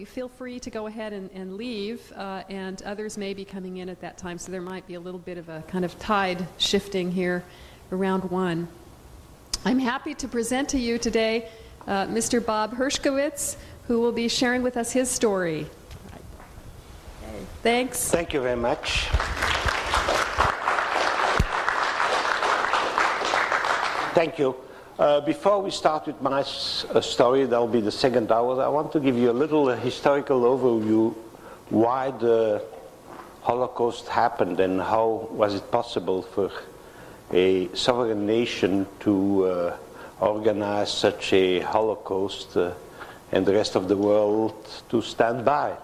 feel free to go ahead and leave, and others may be coming in at that time, so there might be a little bit of a kind of tide shifting here around 1. I'm happy to present to you today Mr. Bob Herschkowitz, who will be sharing with us his story. Okay. Thanks. Thank you very much. Thank you. Before we start with my story, that'll be the second hour, I want to give you a little historical overview why the Holocaust happened and how was it possible for a sovereign nation to organize such a Holocaust and the rest of the world to stand by.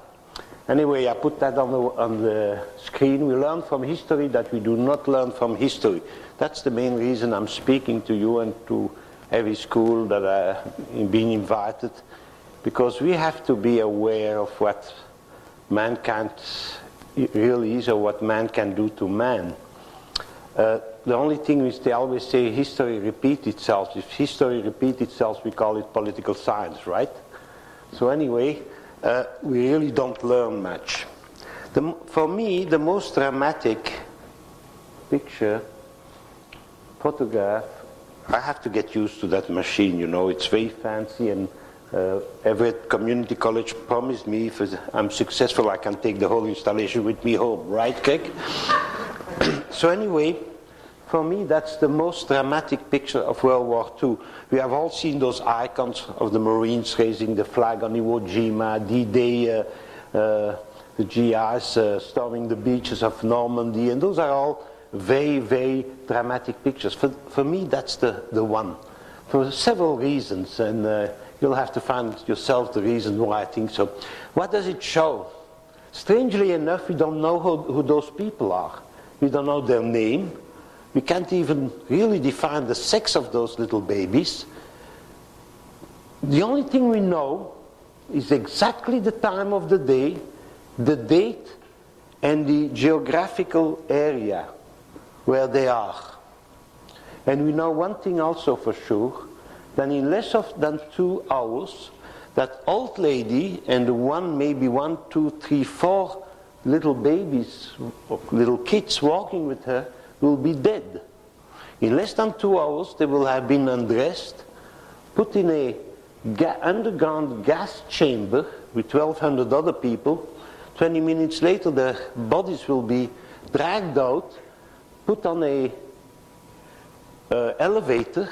Anyway, I put that on the screen. We learn from history that we do not learn from history. That's the main reason I'm speaking to you and to every school that I've been invited, because we have to be aware of what mankind really is or what man can do to man. The only thing is they always say history repeats itself. If history repeats itself, we call it political science, right? So anyway, we really don't learn much. For me, the most dramatic picture, photograph, I have to get used to that machine, you know, it's very fancy, and Everett Community College promised me if I'm successful I can take the whole installation with me home, right, Craig? So anyway, for me that's the most dramatic picture of World War II. We have all seen those icons of the Marines raising the flag on Iwo Jima, D-Day, the GIs storming the beaches of Normandy, and those are all very, very dramatic pictures. For me, that's the one. For several reasons, and you'll have to find yourself the reason why I think so. What does it show? Strangely enough, we don't know who those people are. We don't know their name. We can't even really define the sex of those little babies. The only thing we know is exactly the time of the day, the date, and the geographical area where they are. And we know one thing also for sure, that in less than 2 hours, that old lady and maybe 1, 2, 3, 4 little babies, little kids walking with her will be dead. In less than 2 hours, they will have been undressed, put in a underground gas chamber with 1,200 other people. 20 minutes later, their bodies will be dragged out, put on a elevator,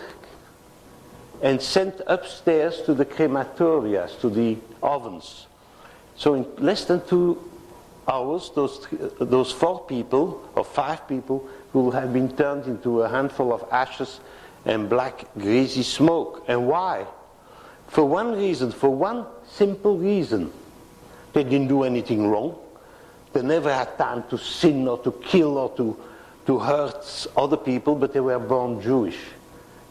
and sent upstairs to the crematoria, to the ovens. So in less than 2 hours, those 4 people, or 5 people, will have been turned into a handful of ashes and black, greasy smoke. And why? For one reason, for one simple reason. They didn't do anything wrong. They never had time to sin or to kill or to hurt other people, but they were born Jewish.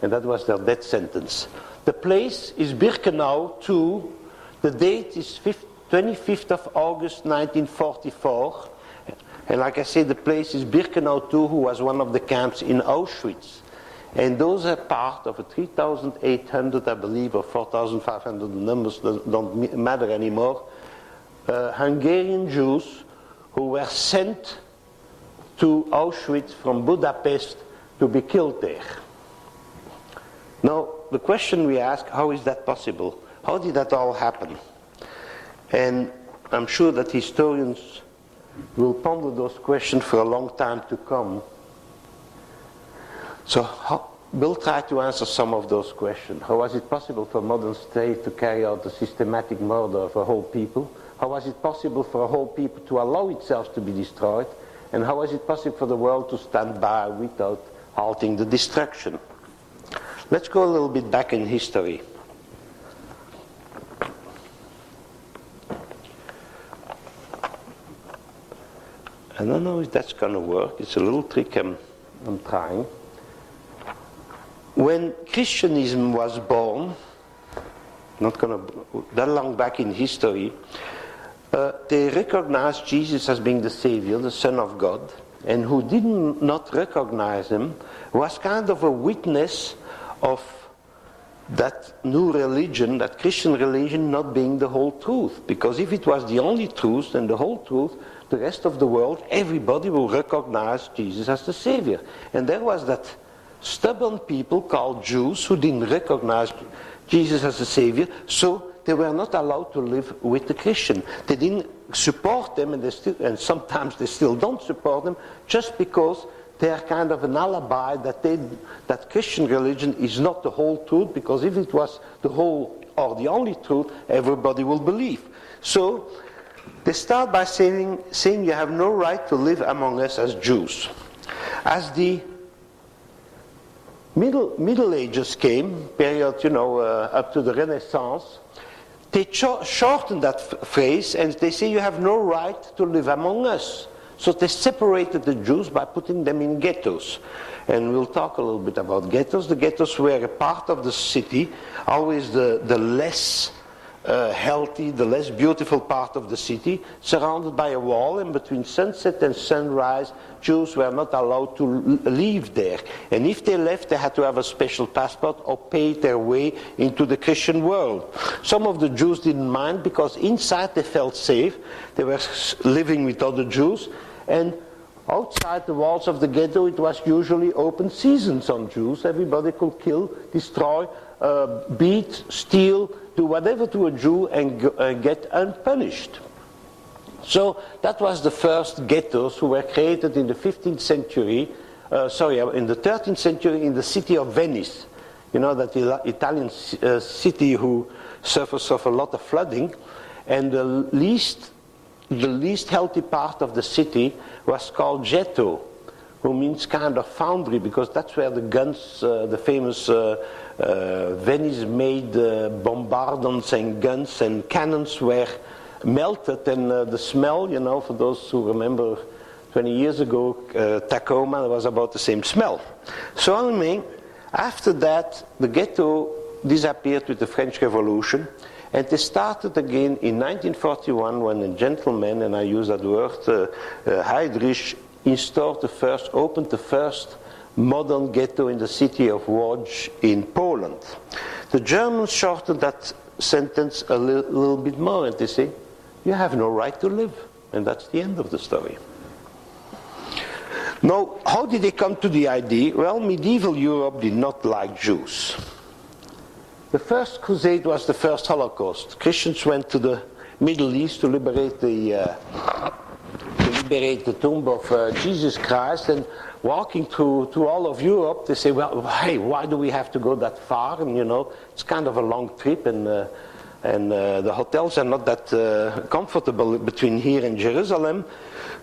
And that was their death sentence. The place is Birkenau 2. The date is 25th of August 1944. And like I said, the place is Birkenau 2, who was one of the camps in Auschwitz. And those are part of a 3,800, I believe, or 4,500, the numbers don't matter anymore, Hungarian Jews who were sent to Auschwitz from Budapest to be killed there. Now, the question we ask, how is that possible? How did that all happen? And I'm sure that historians will ponder those questions for a long time to come. So we'll try to answer some of those questions. How was it possible for modern state to carry out the systematic murder of a whole people? How was it possible for a whole people to allow itself to be destroyed? And how was it possible for the world to stand by without halting the destruction? Let's go a little bit back in history. I don't know if that's going to work. It's a little trick I'm trying. When Christianism was born, not going to that long back in history, they recognized Jesus as being the Savior, the Son of God, and who did not recognize him was kind of a witness of that new religion, that Christian religion, not being the whole truth. Because if it was the only truth and the whole truth, the rest of the world, everybody will recognize Jesus as the Savior. And there was that stubborn people called Jews who didn't recognize Jesus as the Savior, so they were not allowed to live with the Christian. They didn't support them, and sometimes they still don't support them, just because they are kind of an alibi that Christian religion is not the whole truth, because if it was the whole or the only truth, everybody will believe. So they start by saying you have no right to live among us as Jews. As the Middle Ages came, period, up to the Renaissance, they shortened that phrase and they say you have no right to live among us. So they separated the Jews by putting them in ghettos. And we'll talk a little bit about ghettos. The ghettos were a part of the city, always the less healthy, the less beautiful part of the city, surrounded by a wall, and between sunset and sunrise, Jews were not allowed to leave there. And if they left, they had to have a special passport or pay their way into the Christian world. Some of the Jews didn't mind, because inside they felt safe. They were living with other Jews, and outside the walls of the ghetto, it was usually open seasons on Jews. Everybody could kill, destroy, beat, steal, do whatever to a Jew and get unpunished. So that was the first ghettos who were created in the 15th century, in the 13th century in the city of Venice. You know, that Italian city who suffers of a lot of flooding, and the least healthy part of the city was called ghetto, who means kind of foundry, because that's where the guns, the famous Venice-made bombardments and guns and cannons were melted, and the smell, for those who remember 20 years ago, Tacoma was about the same smell. So anyway, after that, the ghetto disappeared with the French Revolution, and they started again in 1941 when a gentleman, and I use that word, Heydrich, opened the first modern ghetto in the city of Łódź in Poland. The Germans shortened that sentence a little bit more, and they say, you have no right to live. And that's the end of the story. Now, how did they come to the idea? Well, medieval Europe did not like Jews. The first crusade was the first Holocaust. Christians went to the Middle East to liberate the tomb of Jesus Christ, and walking through all of Europe, they say, well, hey, why do we have to go that far? And it's kind of a long trip, and the hotels are not that comfortable between here and Jerusalem,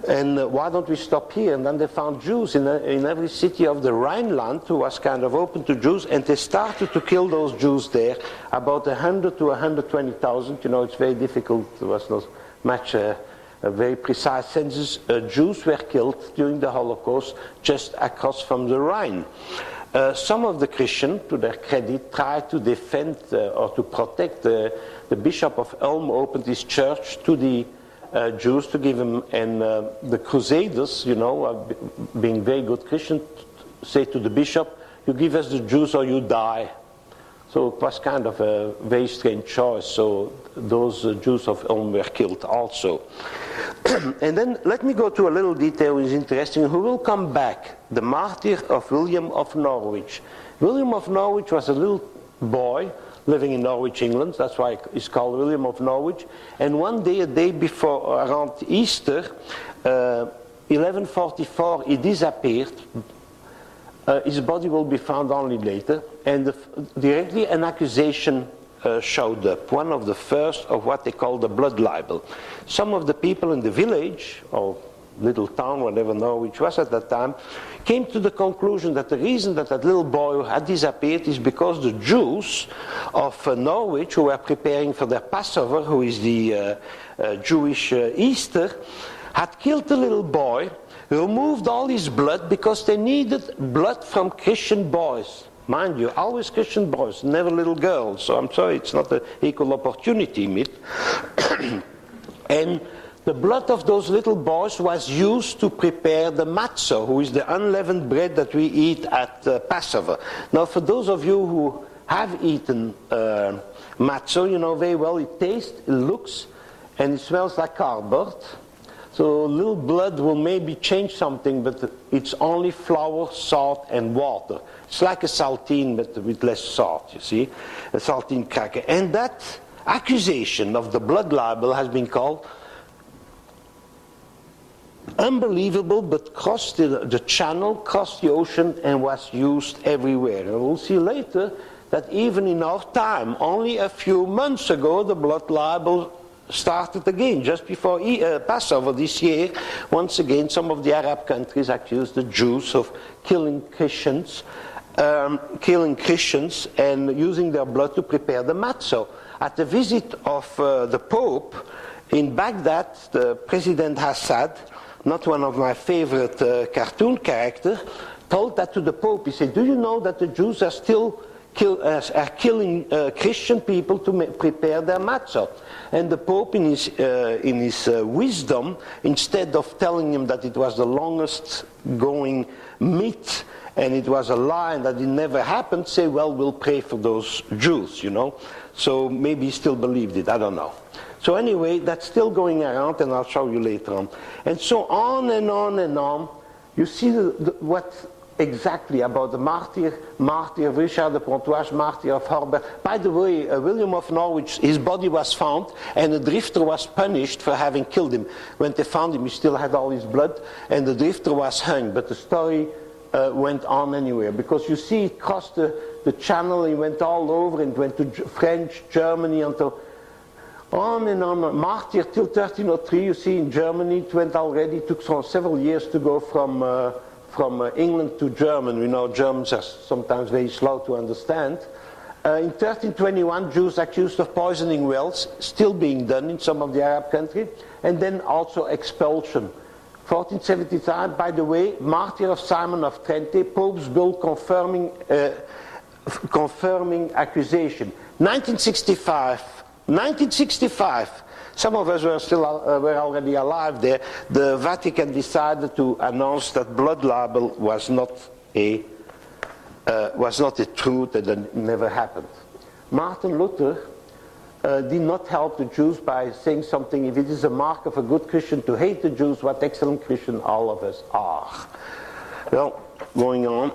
and why don't we stop here? And then they found Jews in every city of the Rhineland who was kind of open to Jews, and they started to kill those Jews there, about 100 to 120,000. It's very difficult, there was not much a very precise census. Jews were killed during the Holocaust just across from the Rhine. Some of the Christians, to their credit, tried to defend or to protect. The Bishop of Ulm opened his church to the Jews to give them, and the Crusaders, being very good Christians, say to the bishop, you give us the Jews or you die. So it was kind of a very strange choice. So those Jews of Ulm were killed also. And then let me go to a little detail which is interesting, who will come back. The martyr of William of Norwich. William of Norwich was a little boy living in Norwich, England. That's why he's called William of Norwich. And one day, a day before, around Easter, 1144, he disappeared. His body will be found only later, and directly an accusation showed up, one of the first of what they call the blood libel. Some of the people in the village, or little town, whatever Norwich was at that time, came to the conclusion that the reason that little boy had disappeared is because the Jews of Norwich, who were preparing for their Passover, who is the Jewish Easter, had killed the little boy, removed all his blood, because they needed blood from Christian boys. Mind you, always Christian boys, never little girls. So I'm sorry, it's not an equal opportunity myth. And the blood of those little boys was used to prepare the matzah, who is the unleavened bread that we eat at Passover. Now, for those of you who have eaten matzo, you know very well it tastes, it looks, and it smells like cardboard. So a little blood will maybe change something, but it's only flour, salt, and water. It's like a saltine, but with less salt, you see, a saltine cracker. And that accusation of the blood libel has been called unbelievable, but crossed the channel, crossed the ocean, and was used everywhere. And we'll see later that even in our time, only a few months ago, the blood libel started again. Just before Passover this year, once again, some of the Arab countries accused the Jews of killing Christians and using their blood to prepare the matzah. At the visit of the Pope in Baghdad, the President Assad, not one of my favorite cartoon characters, told that to the Pope. He said, do you know that the Jews are still killing Christian people to prepare their matzah? And the Pope, in his wisdom, instead of telling him that it was the longest going myth and it was a lie and that it never happened, say, well, we'll pray for those Jews, you know. So maybe he still believed it, I don't know. So anyway, that's still going around, and I'll show you later on. And so on and on and on. You see what exactly about the martyr of Richard de Pontoise, martyr of Herbert. By the way, William of Norwich, his body was found, and the drifter was punished for having killed him. When they found him, he still had all his blood, and the drifter was hung. But the story went on anyway, because you see it crossed the channel, it went all over, and went to French, Germany, until on and on. Martyr till 1303, you see in Germany, it went already, it took several years to go from England to German. We know Germans are sometimes very slow to understand. In 1321, Jews accused of poisoning wells, still being done in some of the Arab countries, and then also expulsion. 1475, by the way, martyr of Simon of Trente, Pope's bull confirming accusation. 1965, some of us were already alive there. The Vatican decided to announce that blood libel was not a truth, and that it never happened. Martin Luther did not help the Jews by saying something. If it is a mark of a good Christian to hate the Jews, what excellent Christian all of us are. Well, going on.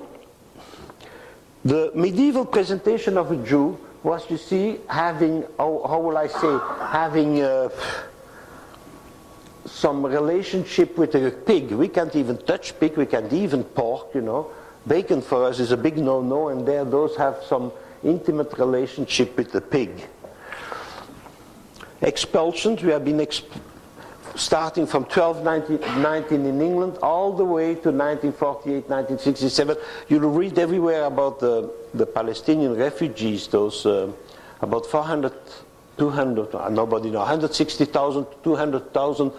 The medieval presentation of a Jew was, you see, having, how will I say, having some relationship with a pig. We can't even touch pig, we can't even pork, you know. Bacon for us is a big no-no, and there those have some intimate relationship with the pig. Expulsions, we have been starting from 1219 in England all the way to 1948, 1967. You'll read everywhere about the Palestinian refugees, those about 400, 200, nobody knows, 160,000, 200,000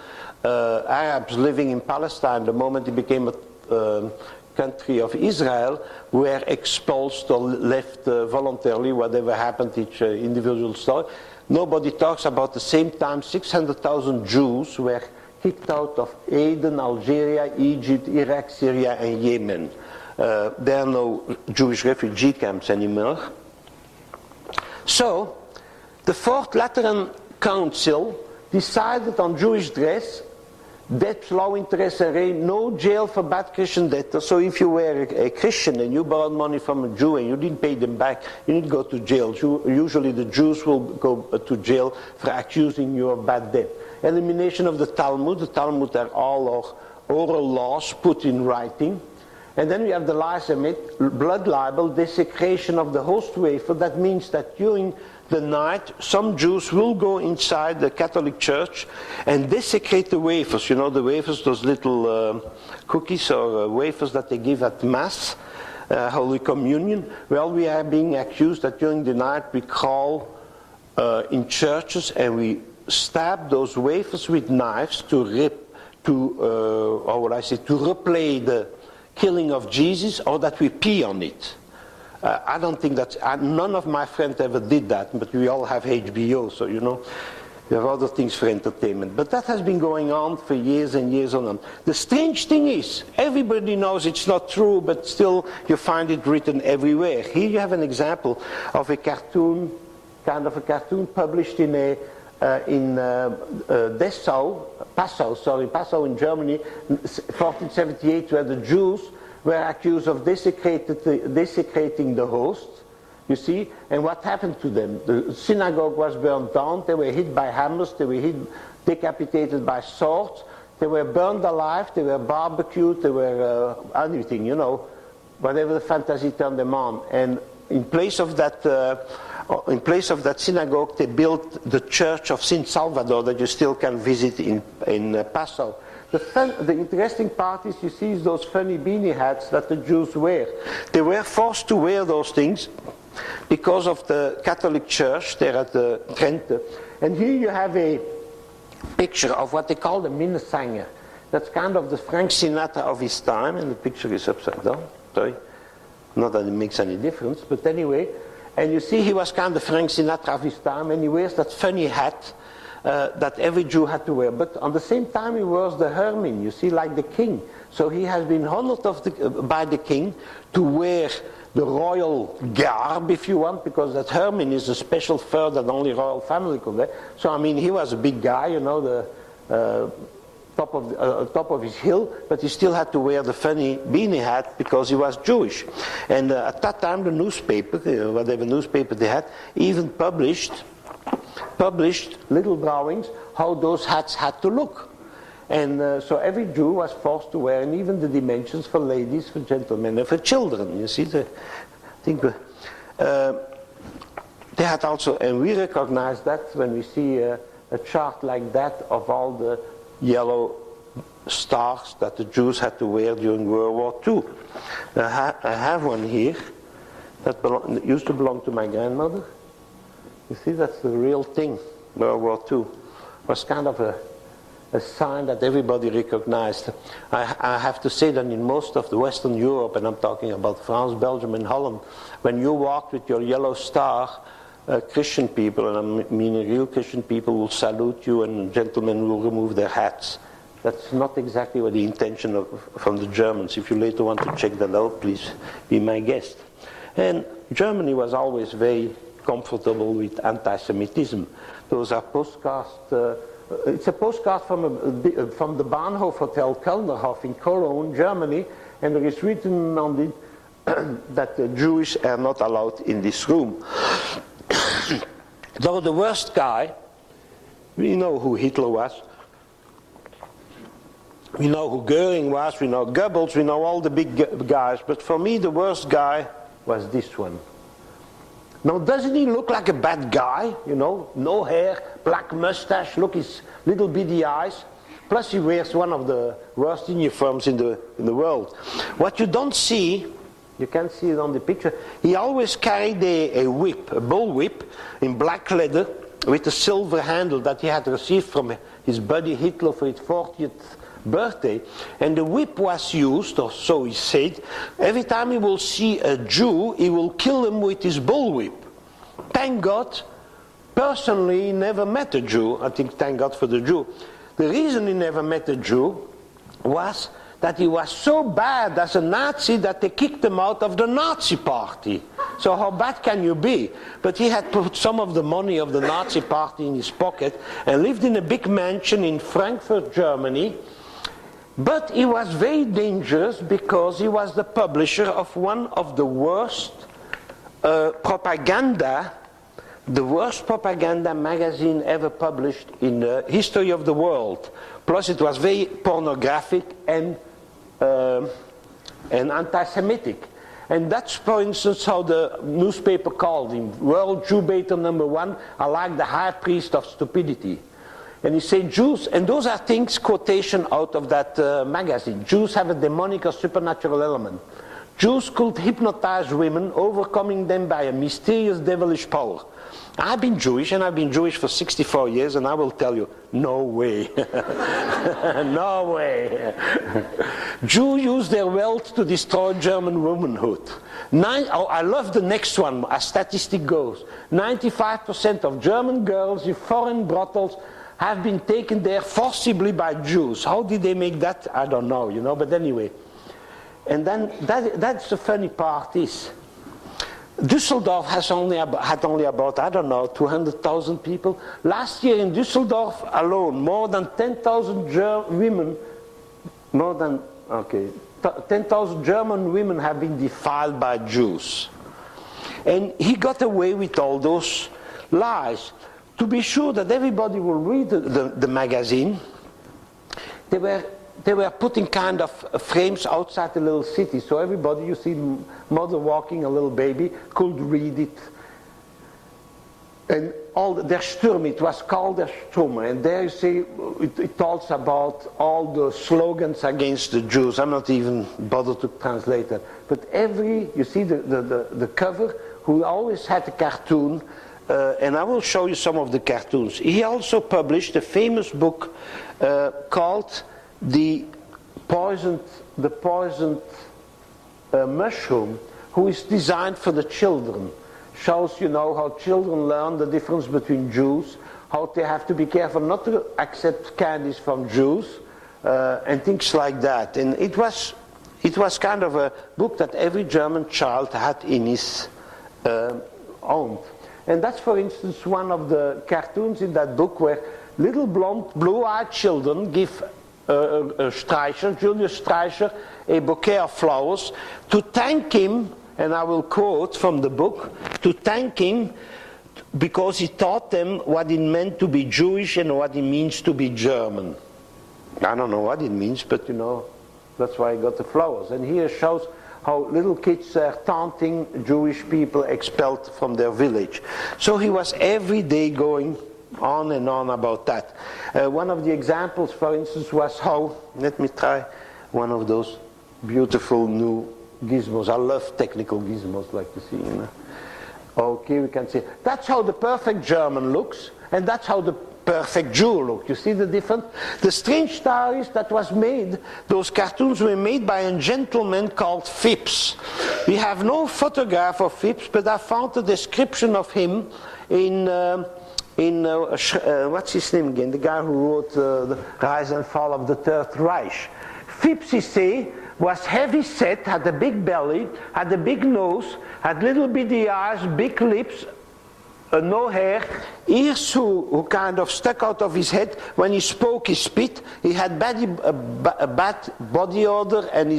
Arabs living in Palestine the moment it became a country of Israel were expulsed or left voluntarily, whatever happened, each individual story. Nobody talks about the same time 600,000 Jews were kicked out of Aden, Algeria, Egypt, Iraq, Syria, and Yemen. There are no Jewish refugee camps anymore. So, the Fourth Lateran Council decided on Jewish dress, debt, law, interest, and rent, no jail for bad Christian debtors. So if you were a Christian and you borrowed money from a Jew and you didn't pay them back, you didn't go to jail. Usually the Jews will go to jail for accusing you of bad debt. Elimination of the Talmud. The Talmud are all our oral laws put in writing. And then we have the lies and myth, blood libel, desecration of the host wafer. That means that during the night, some Jews will go inside the Catholic Church and desecrate the wafers. You know the wafers, those little cookies or wafers that they give at Mass, Holy Communion. Well, we are being accused that during the night we crawl in churches and we stab those wafers with knives to replay the killing of Jesus, or that we pee on it. I don't think that, none of my friends ever did that, but we all have HBO, so you know, You have other things for entertainment. But that has been going on for years and years on. The strange thing is, everybody knows it's not true, but still you find it written everywhere. Here you have an example of a cartoon, kind of a cartoon published in Passau in Germany, 1478, where the Jews were accused of desecrating the host. You see, and what happened to them? The synagogue was burned down, they were hit by hammers, they were decapitated by swords, they were burned alive, they were barbecued, they were anything, you know, whatever the fantasy turned them on. And in place of that synagogue, they built the Church of St. Salvador that you still can visit in Passau. The interesting part is, you see, those funny beanie hats that the Jews wear. They were forced to wear those things because of the Catholic Church there at the Trente. And here you have a picture of what they call the Minnesänger. That's kind of the Frank Sinatra of his time, and the picture is upside down. Sorry. Not that it makes any difference, but anyway. And you see he was kind of Frank Sinatra of his time, and he wears that funny hat that every Jew had to wear. But on the same time he wears the ermine, you see, like the king. So he has been honored by the king to wear the royal garb, if you want, because that ermine is a special fur that only royal family could wear. So I mean, he was a big guy, you know, the top of his hill, but he still had to wear the funny beanie hat because he was Jewish. And at that time, the newspaper, whatever newspaper they had, even published little drawings how those hats had to look. And so every Jew was forced to wear, and even the dimensions for ladies, for gentlemen, and for children. You see, they had also, and we recognize that when we see a chart like that of all the yellow stars that the Jews had to wear during World War II. I have one here that used to belong to my grandmother. You see, that's the real thing. World War II was kind of a sign that everybody recognized. I have to say that in most of the Western Europe, and I'm talking about France, Belgium, and Holland, when you walk with your yellow star, Christian people, and I mean real Christian people, will salute you, and gentlemen will remove their hats. That's not exactly what the intention from the Germans. If you later want to check that out, please be my guest. And Germany was always very comfortable with anti-Semitism. Those are postcards. It's a postcard from the Bahnhof Hotel Kellnerhof in Cologne, Germany, and there is written on it that the Jews are not allowed in this room. Though the worst guy, we know who Hitler was, we know who Goering was, we know Goebbels, we know all the big guys, but for me the worst guy was this one. Now, doesn't he look like a bad guy? You know, no hair, black mustache, look his little beady eyes. Plus he wears one of the worst uniforms in the world. What you don't see, you can't see it on the picture, he always carried a whip, a bull whip, in black leather, with a silver handle that he had received from his buddy Hitler for his 40th birthday. And the whip was used, or so he said, every time he will see a Jew, he will kill him with his bullwhip. Thank God, personally, he never met a Jew. I think thank God for the Jew. The reason he never met a Jew was that he was so bad as a Nazi that they kicked him out of the Nazi party. So how bad can you be? But he had put some of the money of the Nazi party in his pocket and lived in a big mansion in Frankfurt, Germany. But he was very dangerous because he was the publisher of one of the worst propaganda magazine ever published in the history of the world. Plus it was very pornographic and anti-Semitic. And that's, for instance, how the newspaper called him. World Jew Baiter #1, I like the high priest of stupidity. And he said Jews, and those are things, quotation out of that magazine. Jews have a demonic or supernatural element. Jews could hypnotize women, overcoming them by a mysterious devilish power. I've been Jewish, and I've been Jewish for 64 years, and I will tell you, no way. No way. Jews use their wealth to destroy German womanhood. I love the next one, as statistic goes. 95% of German girls in foreign brothels have been taken there forcibly by Jews. How did they make that? I don't know, you know, but anyway. And then that's the funny part is, Düsseldorf had only about, I don't know, 200,000 people. Last year in Düsseldorf alone, more than 10,000 women, 10,000 German women have been defiled by Jews. And he got away with all those lies. To be sure that everybody will read the magazine, they were putting kind of frames outside the little city, so everybody, you see mother walking a little baby, could read it. And all Der Sturm, it was called Der Sturm, and there you see it talks about all the slogans against the Jews. I'm not even bothered to translate that. But you see the cover, who always had a cartoon, and I will show you some of the cartoons. He also published a famous book called The Poisoned Mushroom, who is designed for the children. Shows, you know, how children learn the difference between Jews, how they have to be careful not to accept candies from Jews, and things like that. And it was kind of a book that every German child had in his own. And that's, for instance, one of the cartoons in that book where little blonde, blue-eyed children give Julius Streicher, a bouquet of flowers to thank him, and I will quote from the book, to thank him because he taught them what it meant to be Jewish and what it means to be German. I don't know what it means, but you know, that's why I got the flowers. And here shows how little kids are taunting Jewish people expelled from their village. So he was every day going on and on about that. One of the examples, for instance, was how, let me try one of those beautiful new gizmos. I love technical gizmos, like you see. You know? Okay, we can see. That's how the perfect German looks, and that's how the perfect Jew looks. You see the difference? The strange star is that was made, those cartoons were made by a gentleman called Phipps. We have no photograph of Phipps, but I found a description of him in what's his name again? The guy who wrote The Rise and Fall of the Third Reich. Phipps, he say, was heavy set, had a big belly, had a big nose, had little bitty eyes, big lips, no hair, ears who kind of stuck out of his head. When he spoke, he spit. He had a bad body odor, and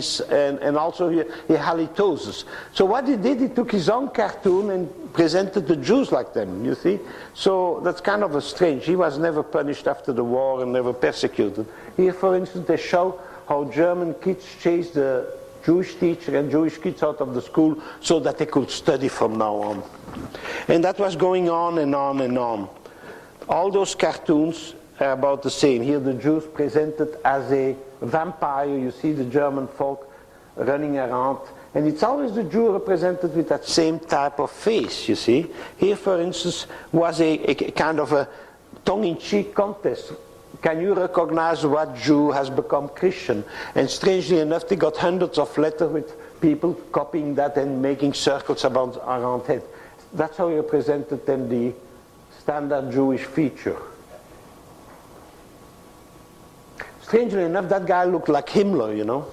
also he had halitosis. So what he did, he took his own cartoon and presented the Jews like them, you see. So that's kind of a strange. He was never punished after the war and never persecuted. Here, for instance, they show how German kids chased the Jewish teacher and Jewish kids out of the school so that they could study from now on. And that was going on and on and on. All those cartoons are about the same. Here the Jews presented as a vampire. You see the German folk running around. And it's always the Jew represented with that same type of face, you see. Here, for instance, was a kind of a tongue-in-cheek contest. Can you recognize what Jew has become Christian? And strangely enough, they got hundreds of letters with people copying that and making circles around it. That's how he represented then the standard Jewish feature. Strangely enough, that guy looked like Himmler, you know.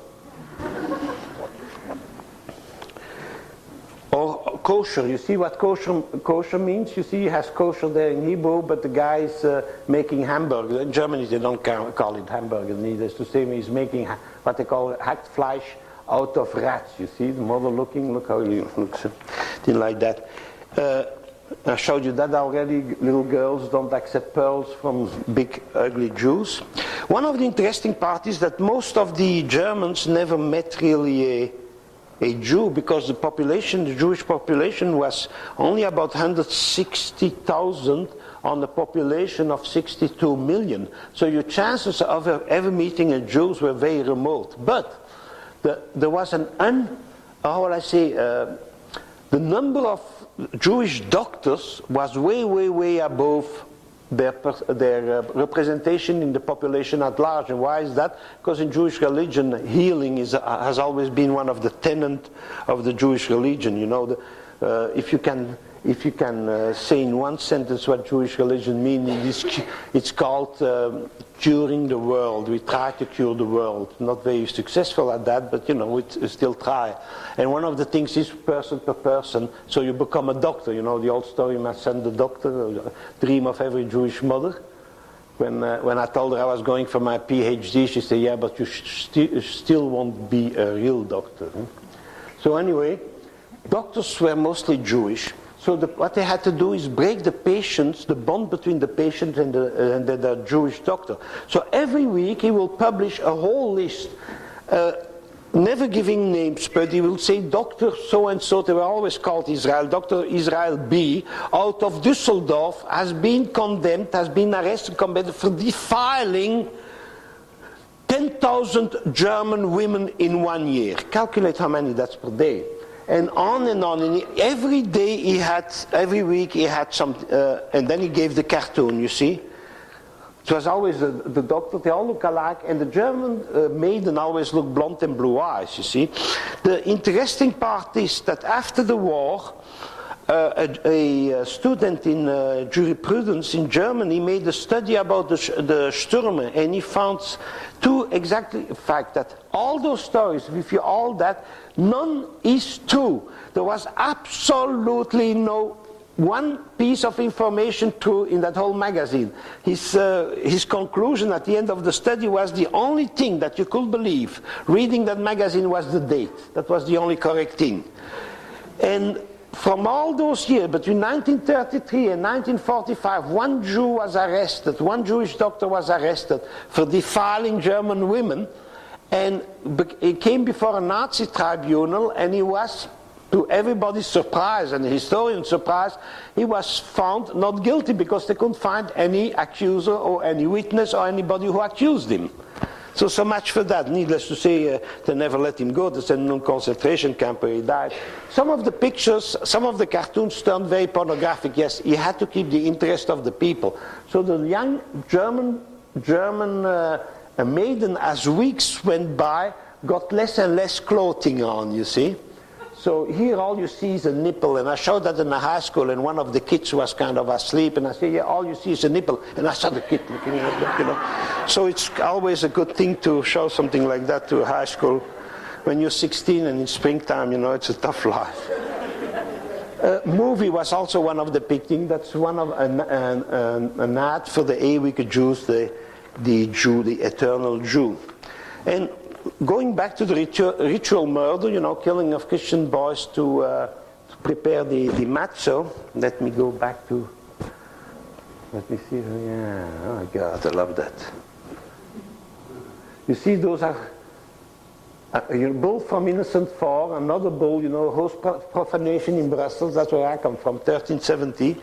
Or kosher. You see what kosher means? You see, he has kosher there in Hebrew, but the guy is making hamburger. In Germany, they don't call it hamburger. Needless to say, he's making what they call hacked flesh out of rats. You see, the mother looking, look how he looks. Thing like that. I showed you that already. Little girls don't accept pearls from big, ugly Jews. One of the interesting parts is that most of the Germans never met really a Jew, because the Jewish population was only about 160,000 on the population of 62 million. So your chances of ever meeting a Jew were very remote. But there was the number of Jewish doctors was way, way, way above their representation in the population at large. And why is that? Because in Jewish religion, healing has always been one of the tenets of the Jewish religion. You know, if you can say in one sentence what Jewish religion means, it's called curing the world. We try to cure the world. Not very successful at that, but you know, we still try. And one of the things is person per person, so you become a doctor. You know the old story, my son the doctor, dream of every Jewish mother. When I told her I was going for my PhD, she said, yeah, but you still won't be a real doctor. So anyway, doctors were mostly Jewish. So what they had to do is break the bond between the patient and the Jewish doctor. So every week he will publish a whole list, never giving names, but he will say, Dr. So-and-so, they were always called Israel, Dr. Israel B, out of Düsseldorf, has been condemned, has been arrested, condemned for defiling 10,000 German women in 1 year. Calculate how many that's per day. And on and on. And every day every week he had some, and then he gave the cartoon, you see. It was always the doctor, they all look alike, and the German maiden always looked blonde and blue eyes, you see. The interesting part is that after the war, a student in jurisprudence in Germany made a study about the Stürme, and he found two exactly fact that all those stories, if you all that, none is true. There was absolutely no one piece of information true in that whole magazine. His conclusion at the end of the study was the only thing that you could believe reading that magazine was the date. That was the only correct thing. And from all those years, between 1933 and 1945, one Jew was arrested, one Jewish doctor was arrested for defiling German women, and he came before a Nazi tribunal, and he was, to everybody's surprise and the historian's surprise, he was found not guilty because they couldn't find any accuser or any witness or anybody who accused him. So much for that. Needless to say, they never let him go. They sent him to a concentration camp where he died. Some of the pictures, some of the cartoons turned very pornographic. Yes, he had to keep the interest of the people. So the young German maiden, as weeks went by, got less and less clothing on, you see. So here all you see is a nipple, and I showed that in the high school, and one of the kids was kind of asleep, and I said, yeah, all you see is a nipple, and I saw the kid looking at it, you know. So it's always a good thing to show something like that to a high school. When you're 16 and in springtime, you know, it's a tough life. Movie was also one of the big things. That's one of an ad for the Ewige Jews, the Jew, the eternal Jew. And going back to the ritual murder, you know, killing of Christian boys to prepare the matzah. Let me go back to, let me see, yeah, oh my God, I love that. You see, those are a bull from Innocent IV, another bull, you know, host profanation in Brussels, that's where I come from, 1370.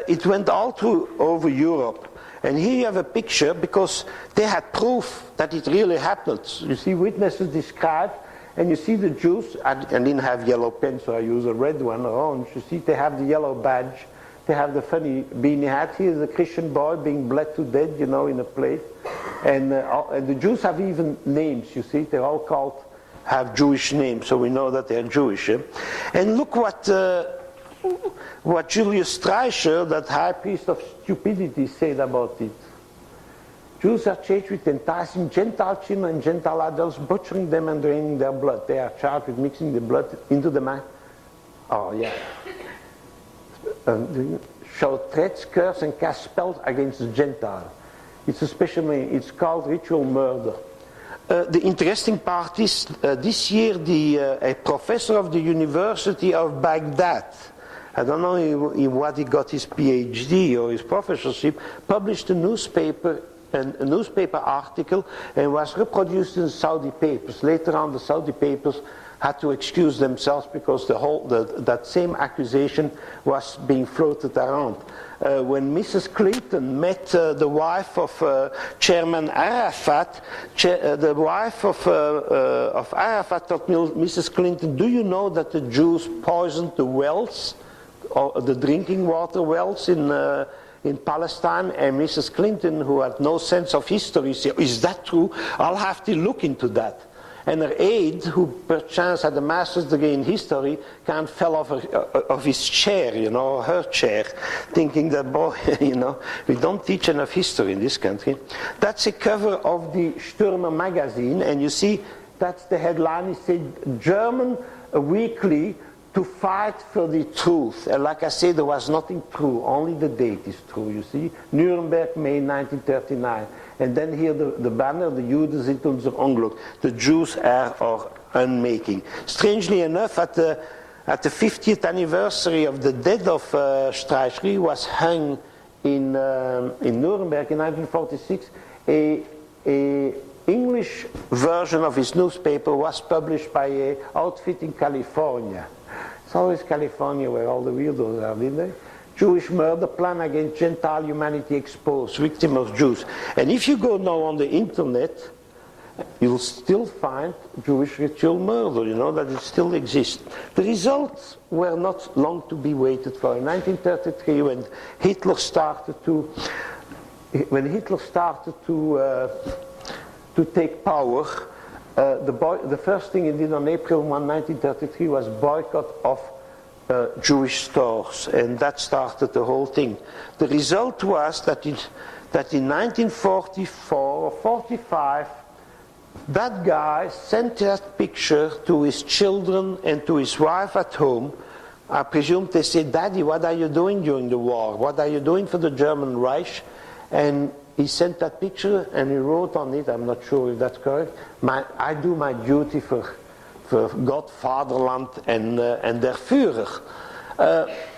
It went all through over Europe. And here you have a picture because they had proof that it really happened. You see witnesses described, and you see the Jews. I didn't have yellow pen, so I use a red one, or orange. You see they have the yellow badge. They have the funny beanie hat. Here's a Christian boy being bled to death, you know, in a place. And the Jews have even names, you see. They're all have Jewish names, so we know that they're Jewish. Eh? And look what Julius Streicher, that high priest of stupidity, said about it. Jews are charged with enticing Gentile children and Gentile adults, butchering them and draining their blood. They are charged with mixing the blood into the man. Oh, yeah. Shall threats, curse, and cast spells against the Gentile. It's called ritual murder. The interesting part is, this year a professor of the University of Baghdad, I don't know in what he got his PhD or his professorship, published a newspaper article and was reproduced in the Saudi papers. Later on, the Saudi papers had to excuse themselves because that same accusation was being floated around. When Mrs. Clinton met the wife of Chairman Arafat, the wife of Arafat told Mrs. Clinton, do you know that the Jews poisoned the wells, or the drinking water wells in in Palestine, and Mrs. Clinton, who had no sense of history, said, is that true? I'll have to look into that. And her aide, who perchance had a master's degree in history, kind of fell off of his chair, you know, her chair, thinking that, boy, you know, we don't teach enough history in this country. That's a cover of the Stürmer magazine, and you see, that's the headline. It said, German weekly to fight for the truth. And like I said, there was nothing true, only the date is true, you see. Nuremberg, May 1939. And then here the banner, the Juden sind unser Unglück. The Jews are our unmaking. Strangely enough, at the 50th anniversary of the death of Streichery was hung in Nuremberg in 1946. A English version of his newspaper was published by an outfit in California. It's always California where all the weirdos are, didn't they? Jewish murder plan against Gentile humanity exposed, victim of Jews. And if you go now on the internet, you'll still find Jewish ritual murder, you know, that it still exists. The results were not long to be waited for. In 1933, when Hitler started to take power, the first thing he did on April 1, 1933 was boycott of Jewish stores, and that started the whole thing. The result was that in 1944 or 45, that guy sent that picture to his children and to his wife at home. I presume they said, Daddy, what are you doing during the war? What are you doing for the German Reich? And he sent that picture and he wrote on it, I'm not sure if that's correct, I do my duty for God, Fatherland, and der Führer.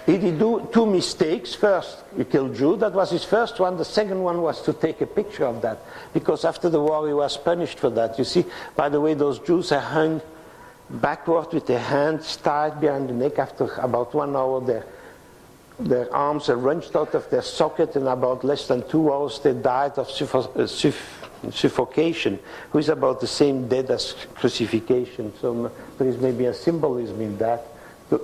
He did do two mistakes. First, he killed Jews. That was his first one. The second one was to take a picture of that, because after the war he was punished for that. You see, by the way, those Jews are hung backward with their hands tied behind the neck. After about 1 hour, their arms are wrenched out of their socket, and about less than 2 hours they died of suffocation, which is about the same death as crucifixion. So there is maybe a symbolism in that.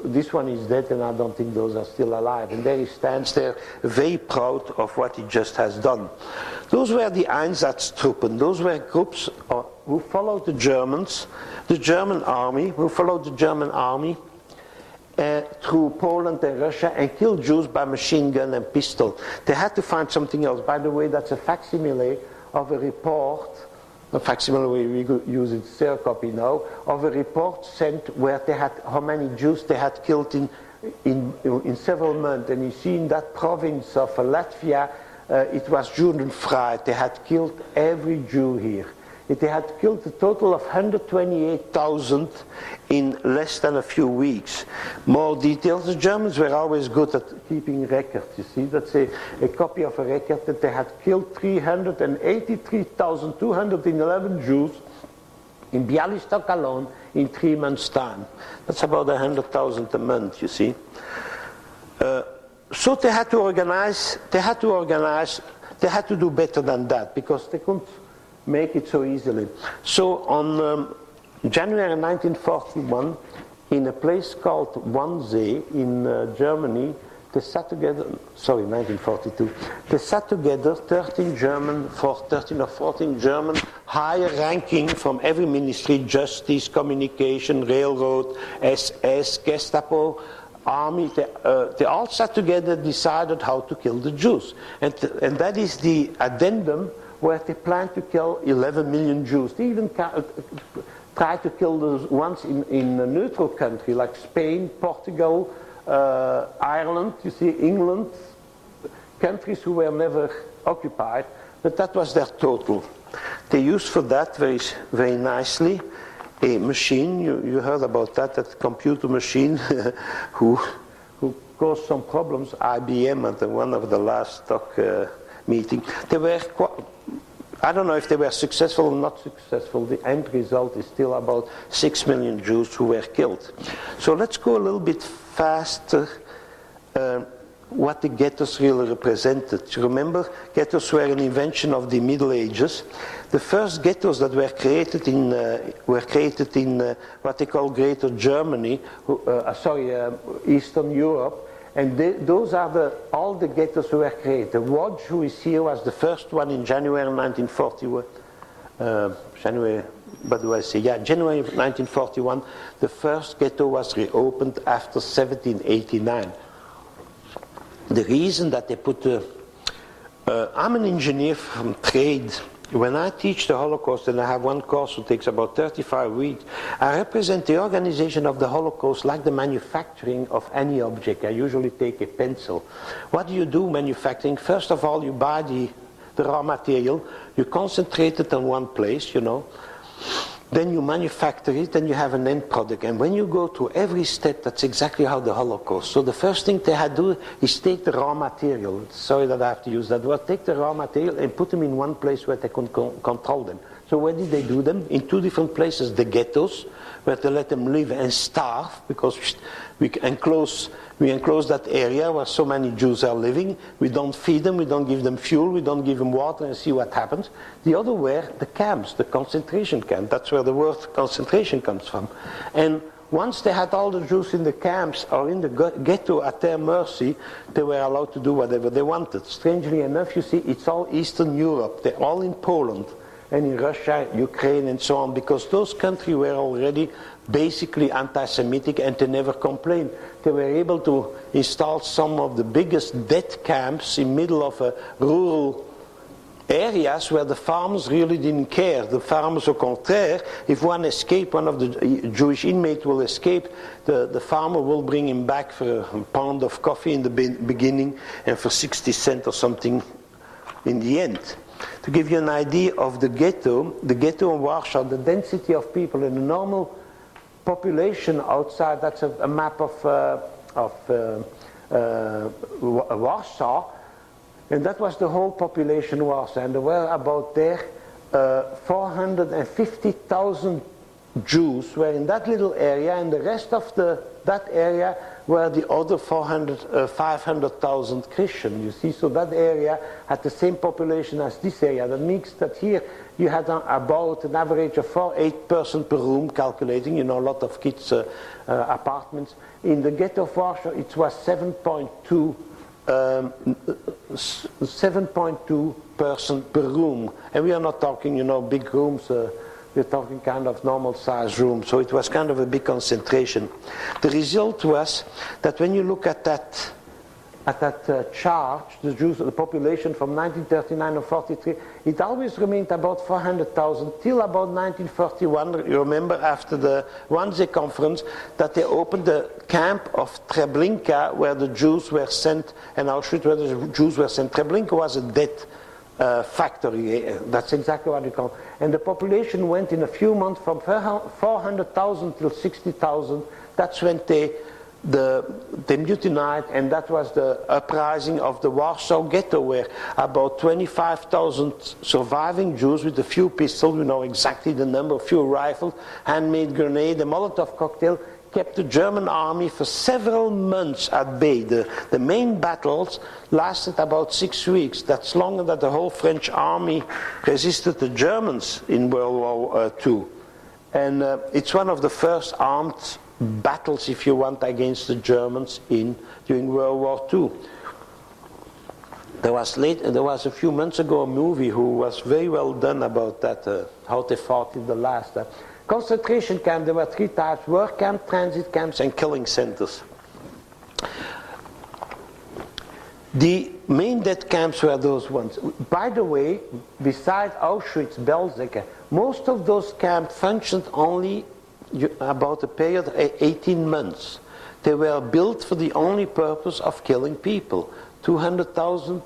This one is dead, and I don't think those are still alive. And there he stands there, very proud of what he just has done. Those were the Einsatztruppen. Those were groups who followed the Germans, the German army, through Poland and Russia, and killed Jews by machine gun and pistol. They had to find something else. By the way, that's a facsimile of a report, a facsimile we use it, cell copy now, of a report sent where they had how many Jews they had killed in several months. And you see in that province of Latvia, it was Judenfrei. They had killed every Jew here. They had killed a total of 128,000 in less than a few weeks. More details. The Germans were always good at keeping records. You see, that's a copy of a record that they had killed 383,211 Jews in Bialystok alone in 3 months' time. That's about 100,000 a month, you see. So they had to organize, they had to do better than that, because they couldn't make it so easily. So on January 1941, in a place called Wannsee in Germany, they sat together, 1942, they sat together 13 or 14 German higher ranking from every ministry, justice, communication, railroad, SS, Gestapo, army. They all sat together, decided how to kill the Jews. And that is the addendum where they planned to kill 11 million Jews. They even tried to kill those ones in a neutral country like Spain, Portugal, Ireland, you see, England, countries who were never occupied, but that was their total. They used for that very, very nicely a machine, you heard about that computer machine who caused some problems, IBM, at one of the last stock meeting. They were I don't know if they were successful or not successful. The end result is still about 6 million Jews who were killed. So let's go a little bit faster. What the ghettos really represented. You remember, ghettos were an invention of the Middle Ages. The first ghettos that were created in what they call Greater Germany, Eastern Europe, And those are all the ghettos who were created. The Watch, who is here, was the first one in January 1941. January 1941. The first ghetto was reopened after 1789. The reason that they put I'm an engineer from trade. When I teach the Holocaust, and I have one course that takes about 35 weeks, I represent the organization of the Holocaust like the manufacturing of any object. I usually take a pencil. What do you do manufacturing? First of all, you buy the raw material, you concentrate it on one place, you know. Then you manufacture it, and you have an end product. And when you go through every step, that's exactly how the Holocaust. So the first thing they had to do is take the raw material. Sorry that I have to use that word. Take the raw material and put them in one place where they can control them. So where did they do them? In two different places. The ghettos, where they let them live and starve, because we enclose that area where so many Jews are living. We don't feed them, we don't give them fuel, we don't give them water, and see what happens. The other were the camps, the concentration camp. That's where the word concentration comes from. And once they had all the Jews in the camps or in the ghetto at their mercy, they were allowed to do whatever they wanted. Strangely enough, you see, it's all Eastern Europe. They're all in Poland and in Russia, Ukraine, and so on, because those countries were already basically anti-Semitic, and they never complained. They were able to install some of the biggest death camps in middle of rural areas where the farmers really didn't care. The farmers, au contraire, if one escaped, one of the Jewish inmates will escape, the farmer will bring him back for a pound of coffee in the beginning and for 60 cents or something in the end. To give you an idea of the ghetto in Warsaw, the density of people in a normal population outside, that's a map of Warsaw, and that was the whole population of Warsaw, and there were about 450,000 Jews were in that little area, and the rest of that area were the other 500,000 Christians, you see. So that area had the same population as this area. That means that here you had about an average of 8 persons per room, calculating, you know, a lot of kids' apartments. In the ghetto of Warsaw, it was 7.2 person per room. And we are not talking, you know, big rooms. We're talking kind of normal size rooms. So it was kind of a big concentration. The result was that when you look at that chart, the Jews, the population from 1939 or 43, it always remained about 400,000 till about 1941. You remember after the Wannsee conference that they opened the camp of Treblinka, where the Jews were sent, and Auschwitz, where the Jews were sent. Treblinka was a death factory. That's exactly what you call it. And the population went in a few months from 400,000 till 60,000. That's when they mutinied, and that was the uprising of the Warsaw Ghetto, where about 25,000 surviving Jews with a few pistols, we know exactly the number, a few rifles, handmade grenade, a Molotov cocktail, kept the German army for several months at bay. The main battles lasted about 6 weeks. That's longer than the whole French army resisted the Germans in World War II. And it's one of the first armed battles, if you want, against the Germans during World War II. There was a few months ago a movie who was very well done about that, how they fought in the last. Concentration camp, there were 3 types: work camp, transit camps, and killing centers. The main death camps were those ones. By the way, beside Auschwitz, Belzec, most of those camps functioned only about a period of 18 months. They were built for the only purpose of killing people. 340,000,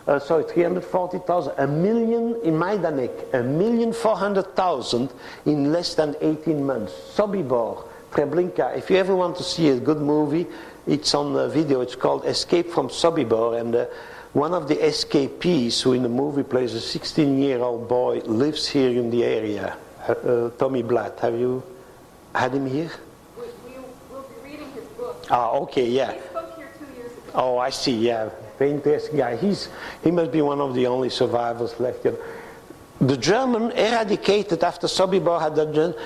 1 million in Majdanek, 1,400,000 in less than 18 months. Sobibor, Treblinka. If you ever want to see a good movie, it's on video. It's called Escape from Sobibor, and one of the escapees who in the movie plays a 16-year-old boy lives here in the area. Tommy Blatt. Have you had him here? We'll be reading his book. Ah, okay, yeah. He spoke here 2 years ago. Oh, I see, yeah. Very interesting guy. He must be one of the only survivors left here. The German eradicated, after Sobibor had done,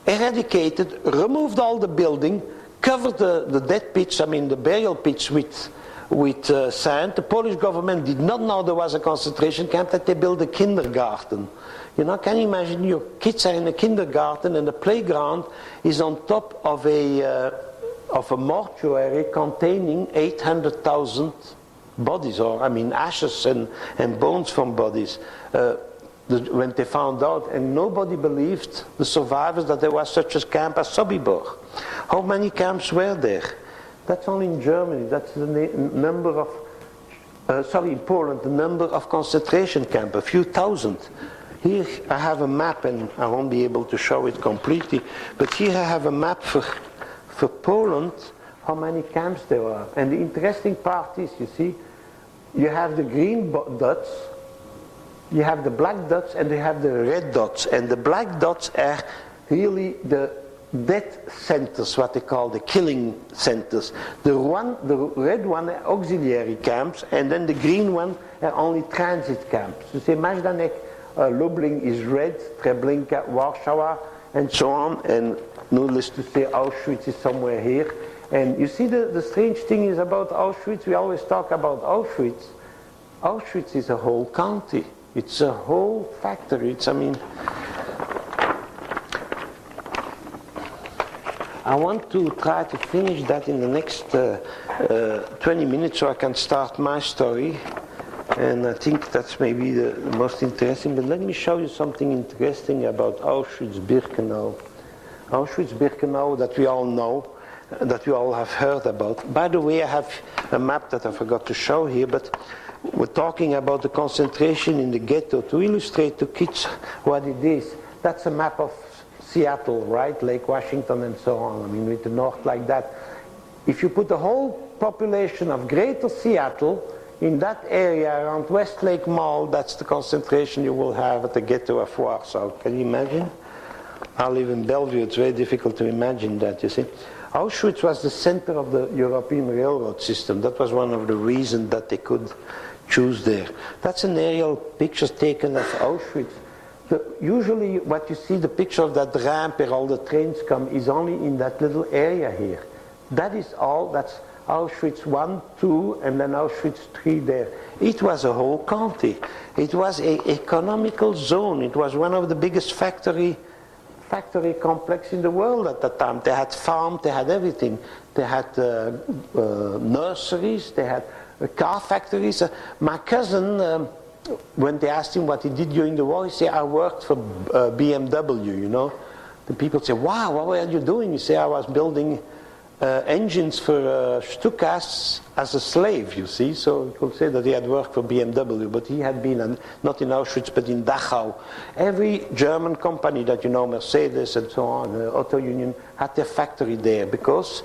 eradicated, removed all the building, covered the dead pits, I mean the burial pits with sand. The Polish government did not know there was a concentration camp, that they built a kindergarten. You know, can you imagine your kids are in a kindergarten and the playground is on top of a mortuary containing 800,000 bodies, or I mean ashes and bones from bodies. When they found out, and nobody believed, the survivors, that there was such a camp as Sobibor. How many camps were there? That's only in Germany. That's the number of, in Poland, the number of concentration camps, a few thousand. Here I have a map, and I won't be able to show it completely, but here I have a map for Poland, how many camps there are. And the interesting part is, you see, you have the green dots, you have the black dots, and you have the red dots. And the black dots are really the death centers, what they call the killing centers. The red one are auxiliary camps, and then the green one are only transit camps. You see, Majdanek, Lublin is red, Treblinka, Warsaw, and so on, and needless to say, Auschwitz is somewhere here. And you see, the strange thing is about Auschwitz, we always talk about Auschwitz. Auschwitz is a whole county. It's a whole factory. It's, I mean, I want to try to finish that in the next 20 minutes so I can start my story. And I think that's maybe the most interesting. But let me show you something interesting about Auschwitz-Birkenau. Auschwitz-Birkenau that we all know, that we all have heard about. By the way, I have a map that I forgot to show here, but we're talking about the concentration in the ghetto to illustrate to kids what it is. That's a map of Seattle, right? Lake Washington and so on. I mean, with the north like that. If you put the whole population of greater Seattle in that area around Westlake Mall, that's the concentration you will have at the ghetto of Warsaw. Can you imagine? I live in Bellevue. It's very difficult to imagine that, you see. Auschwitz was the center of the European railroad system. That was one of the reasons that they could choose there. That's an aerial picture taken of Auschwitz. Usually what you see, the picture of that ramp where all the trains come, is only in that little area here. That is all, that's Auschwitz 1, 2, and then Auschwitz 3 there. It was a whole county. It was an economical zone. It was one of the biggest factory complex in the world at that time. They had farms, they had everything. They had nurseries, they had car factories. My cousin, when they asked him what he did during the war, he said, I worked for BMW, you know. The people say, wow, what were you doing? He said, I was building engines for Stukas as a slave, you see. So you could say that he had worked for BMW, but he had been, not in Auschwitz, but in Dachau. Every German company that you know, Mercedes and so on, Auto Union, had their factory there because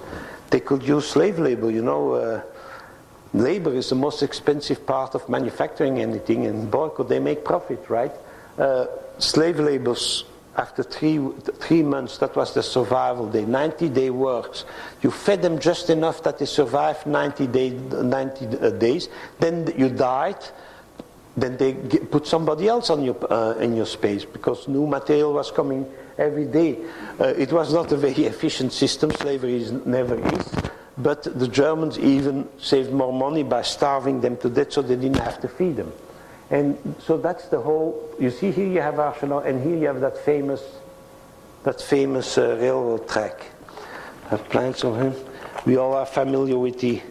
they could use slave labor, you know. Labor is the most expensive part of manufacturing anything, and boy, could they make profit, right? Slave labors, after three months, that was the survival day, 90-day works. You fed them just enough that they survived 90 days, then you died, then they put somebody else on in your space, because new material was coming every day. It was not a very efficient system, slavery never is. But the Germans even saved more money by starving them to death so they didn't have to feed them. And so that's the whole, you see here you have Arsenal, and here you have that famous railroad track. I have plans of him. We all are familiar with the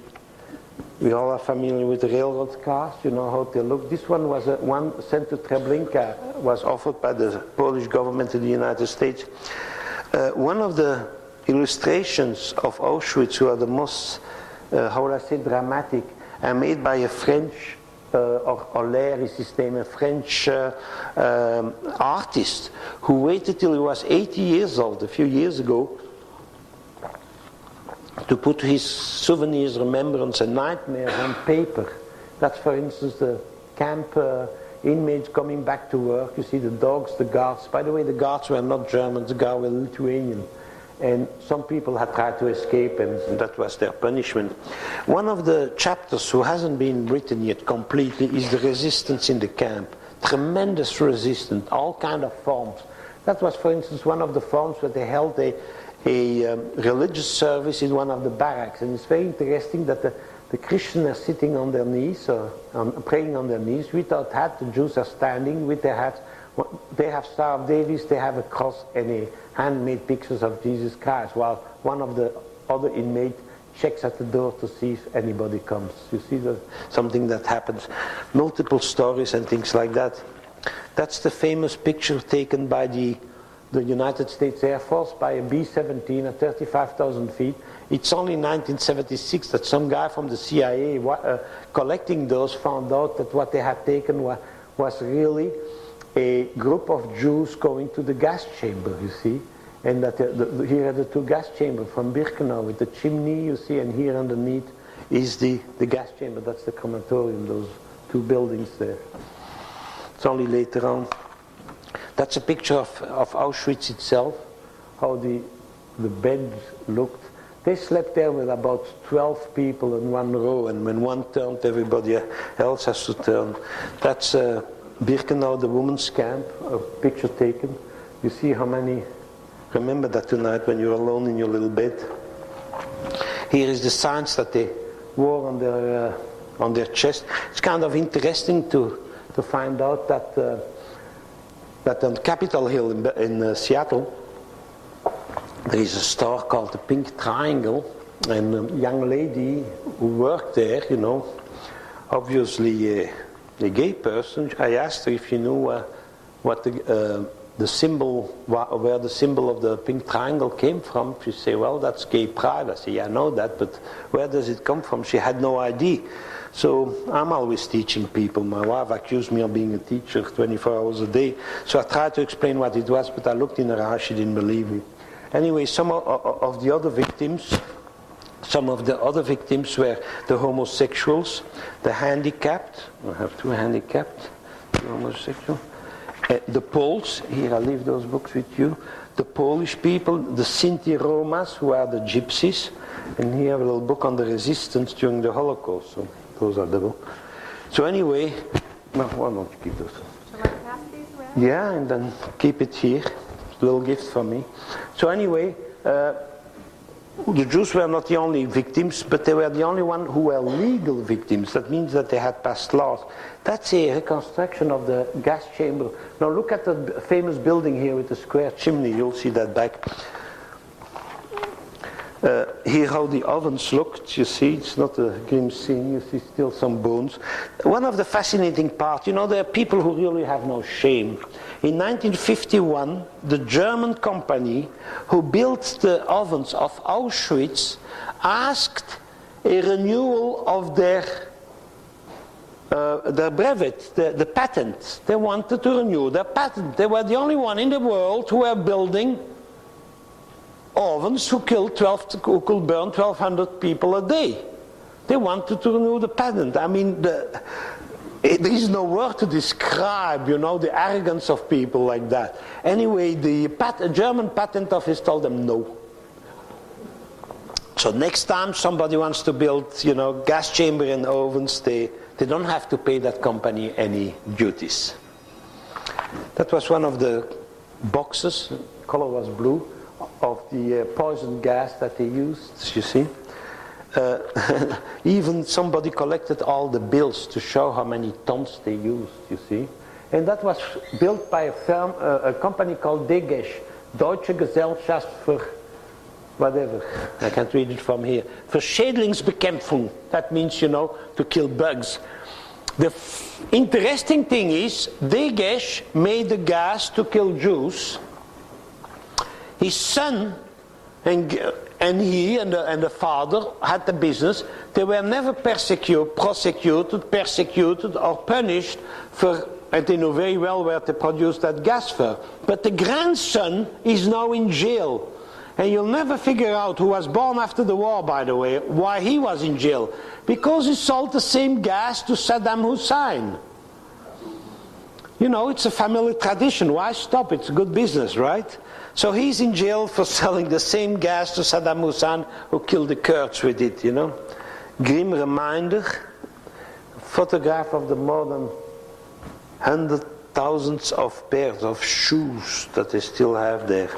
railroad cars, you know how they look. This one was one sent to Treblinka, was offered by the Polish government in the United States. One of the illustrations of Auschwitz, who are the most, how would I say, dramatic, are made by a French, Euler is his name, a French artist who waited till he was 80 years old, a few years ago, to put his souvenirs, remembrance, and nightmares on paper. That's, for instance, the camp inmates coming back to work. You see the dogs, the guards. By the way, the guards were not Germans, the guards were Lithuanian. And some people had tried to escape, and that was their punishment. One of the chapters who hasn't been written yet completely is the resistance in the camp. Tremendous resistance, all kind of forms. That was, for instance, one of the forms where they held a a religious service in one of the barracks. And it's very interesting that the Christians are sitting on their knees, or praying on their knees, without hat. The Jews are standing with their hats. They have Star of David, they have a cross and a handmade pictures of Jesus Christ, while one of the other inmates checks at the door to see if anybody comes. You see something that happens. Multiple stories and things like that. That's the famous picture taken by the United States Air Force by a B-17 at 35,000 feet. It's only in 1976 that some guy from the CIA collecting those found out that what they had taken was really a group of Jews going to the gas chamber, you see. And that here are the two gas chambers from Birkenau with the chimney, you see, and here underneath is the gas chamber. That's the crematorium, those two buildings there. It's only later on. That's a picture of Auschwitz itself, how the beds looked. They slept there with about 12 people in one row, and when one turned, everybody else has to turn. That's Birkenau, the women's camp, a picture taken. You see how many, remember that tonight when you're alone in your little bed. Here is the signs that they wore on their chest. It's kind of interesting to find out that on Capitol Hill in Seattle, there is a store called the Pink Triangle, and a young lady who worked there, you know, obviously a gay person. I asked her if she knew what the symbol, where the symbol of the Pink Triangle came from. She said, well, that's gay pride. I said, yeah, I know that, but where does it come from? She had no idea. So I'm always teaching people. My wife accused me of being a teacher 24 hours a day. So I tried to explain what it was, but I looked in her eyes, she didn't believe me. Anyway, some of the other victims were the homosexuals, the handicapped. I have two handicapped, the homosexual. The Poles, here I leave those books with you. The Polish people, the Sinti Romas, who are the gypsies. And here I have a little book on the resistance during the Holocaust. So those are the books. So anyway, well, why don't you keep those? Shall I pass these around? Yeah, and then keep it here. A little gift from me. So anyway, the Jews were not the only victims, but they were the only ones who were legal victims. That means that they had passed laws. That's a reconstruction of the gas chamber. Now look at the famous building here with the square chimney. You'll see that back. Here how the ovens looked, you see, it's not a grim scene, you see still some bones. One of the fascinating parts, you know, there are people who really have no shame. In 1951, the German company who built the ovens of Auschwitz asked a renewal of their brevet, the patent. They wanted to renew their patent. They were the only one in the world who were building ovens who could burn 1,200 people a day. They wanted to renew the patent. I mean, there is no word to describe, you know, the arrogance of people like that. Anyway, the German patent office told them no. So next time somebody wants to build, you know, gas chamber and ovens, they don't have to pay that company any duties. That was one of the boxes, the color was blue, of the poison gas that they used, you see. Even somebody collected all the bills to show how many tons they used, you see. And that was built by a company called Degesch, Deutsche Gesellschaft für whatever, I can't read it from here, für Schädlingsbekämpfung. That means, you know, to kill bugs. The interesting thing is, Degesch made the gas to kill Jews. His son and he and the father had the business. They were never prosecuted or punished for, and they know very well where to produce that gas for. But the grandson is now in jail. And you'll never figure out, who was born after the war, by the way, why he was in jail. Because he sold the same gas to Saddam Hussein. You know, it's a family tradition. Why stop? It's good business, right? So he's in jail for selling the same gas to Saddam Hussein, who killed the Kurds with it, you know. Grim reminder, photograph of the more than 100,000 of pairs of shoes that they still have there.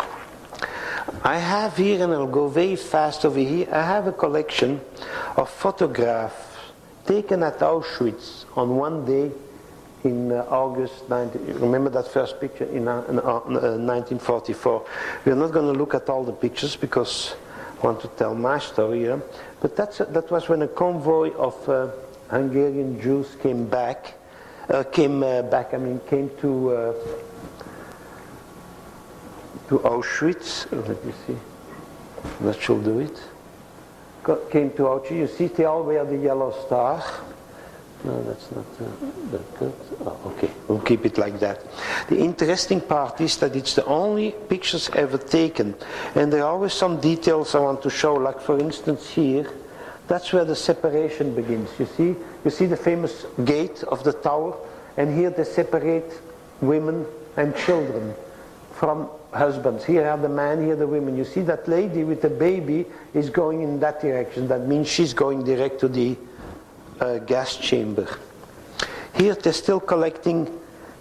I have here, and I'll go very fast over here, I have a collection of photographs taken at Auschwitz on one day in August 19... Remember that first picture in 1944? We're not going to look at all the pictures because I want to tell my story here. But that was when a convoy of Hungarian Jews came to Auschwitz. Let me see. That should do it. Came to Auschwitz. You see, they all wear the yellow star. No, that's not that good. Oh, okay, we'll keep it like that. The interesting part is that it's the only pictures ever taken. And there are always some details I want to show. Like, for instance, here. That's where the separation begins. You see the famous gate of the tower, and here they separate women and children from husbands. Here are the man, here the women. You see that lady with the baby is going in that direction. That means she's going direct to the gas chamber. Here they're still collecting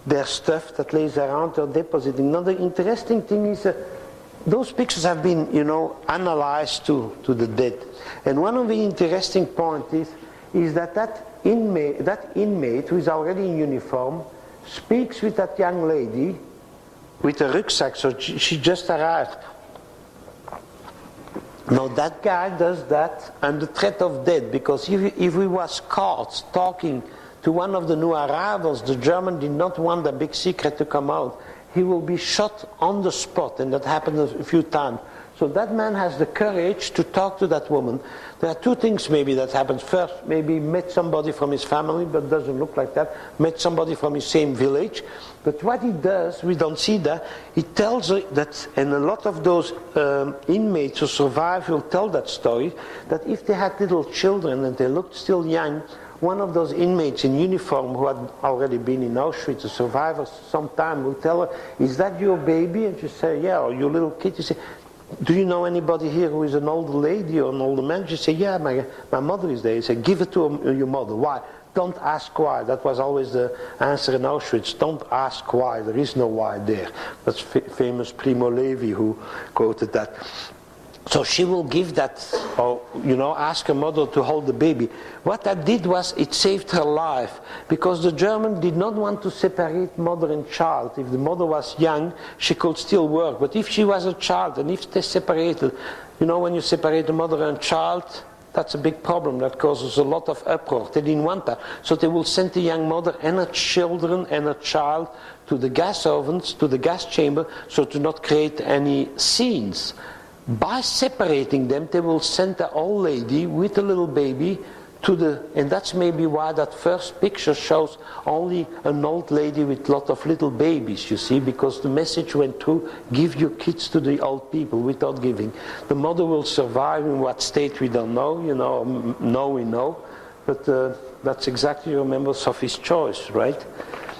their stuff that lays around or depositing. Another interesting thing is those pictures have been, analyzed to the dead. And one of the interesting points is that inmate who is already in uniform speaks with that young lady with a rucksack, so she just arrived. Now that guy does that under threat of death, because if he was caught talking to one of the new arrivals, the German did not want the big secret to come out. He will be shot on the spot, and that happened a few times. So that man has the courage to talk to that woman. There are two things maybe that happens. First, maybe he met somebody from his family, but doesn't look like that. Met somebody from his same village. But what he does, we don't see that, he tells her that, and a lot of those inmates who survive will tell that story, that if they had little children and they looked still young, one of those inmates in uniform who had already been in Auschwitz, a survivor sometime, will tell her, "Is that your baby?" And she say, "Yeah," or "Your little kid." You say, "Do you know anybody here who is an older lady or an older man?" She say, "Yeah, my mother is there." He said, "Give it to your mother." Why? Don't ask why. That was always the answer in Auschwitz. Don't ask why. There is no why there. That's famous Primo Levi who quoted that. So she will give that, or ask her mother to hold the baby. What that did was it saved her life, because the German did not want to separate mother and child. If the mother was young, she could still work. But if she was a child, and if they separated, when you separate a mother and child, that's a big problem. That causes a lot of uproar. They didn't want that. So they will send the young mother and her children and her child to the gas ovens, to the gas chamber, so to not create any scenes. By separating them, they will send the old lady with a little baby and that's maybe why that first picture shows only an old lady with a lot of little babies, you see, because the message went through, give your kids to the old people without giving. The mother will survive in what state we don't know, we know, but that's exactly, remember, Sophie's choice, right?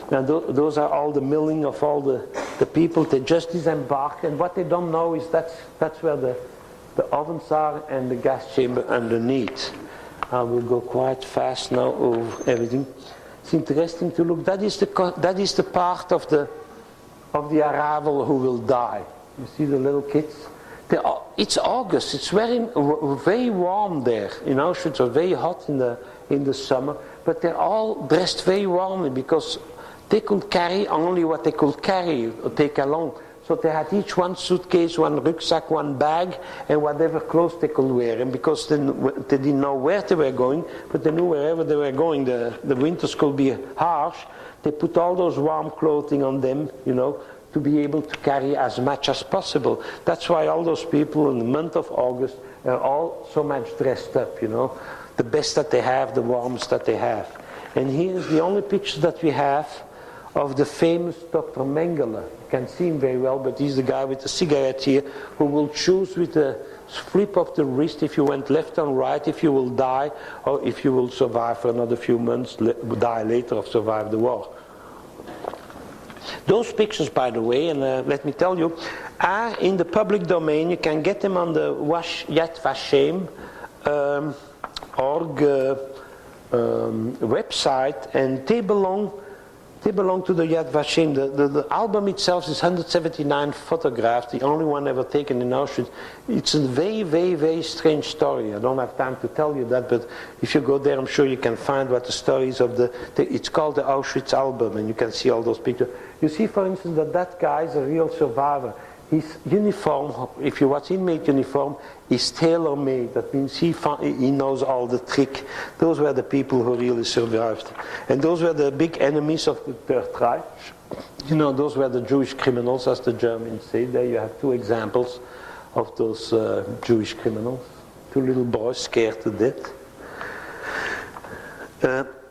Now those are all the milling of all the people. They just disembark, and what they don't know is that's where the ovens are and the gas chamber underneath. I will go quite fast now over everything. It's interesting to look. That is the part of the arrival who will die. You see the little kids. It's August. It's very warm there. In Auschwitz, it's very hot in the summer, but they're all dressed very warmly because they could carry only what they could carry or take along. So they had each one suitcase, one rucksack, one bag, and whatever clothes they could wear. And because they didn't know where they were going, but they knew wherever they were going, the winters could be harsh, they put all those warm clothing on them, to be able to carry as much as possible. That's why all those people in the month of August are all so much dressed up, the best that they have, the warmest that they have. And here's the only picture that we have of the famous Dr. Mengele. You can see him very well, but he's the guy with the cigarette here who will choose with the flip of the wrist if you went left and right, if you will die, or if you will survive for another few months, die later or survive the war. Those pictures, by the way, and let me tell you, are in the public domain. You can get them on the Yad Vashem org website, and they belong They belong to the Yad Vashem. The album itself is 179 photographs, the only one ever taken in Auschwitz. It's a very, very, very strange story. I don't have time to tell you that, but if you go there, I'm sure you can find what the stories of it's called the Auschwitz album, and you can see all those pictures. You see, for instance, that guy is a real survivor. His uniform, if you watch inmate uniform, is tailor-made. That means he knows all the trick. Those were the people who really survived. And those were the big enemies of the Third Reich. You know, those were the Jewish criminals, as the Germans say. There you have two examples of those Jewish criminals. Two little boys scared to death.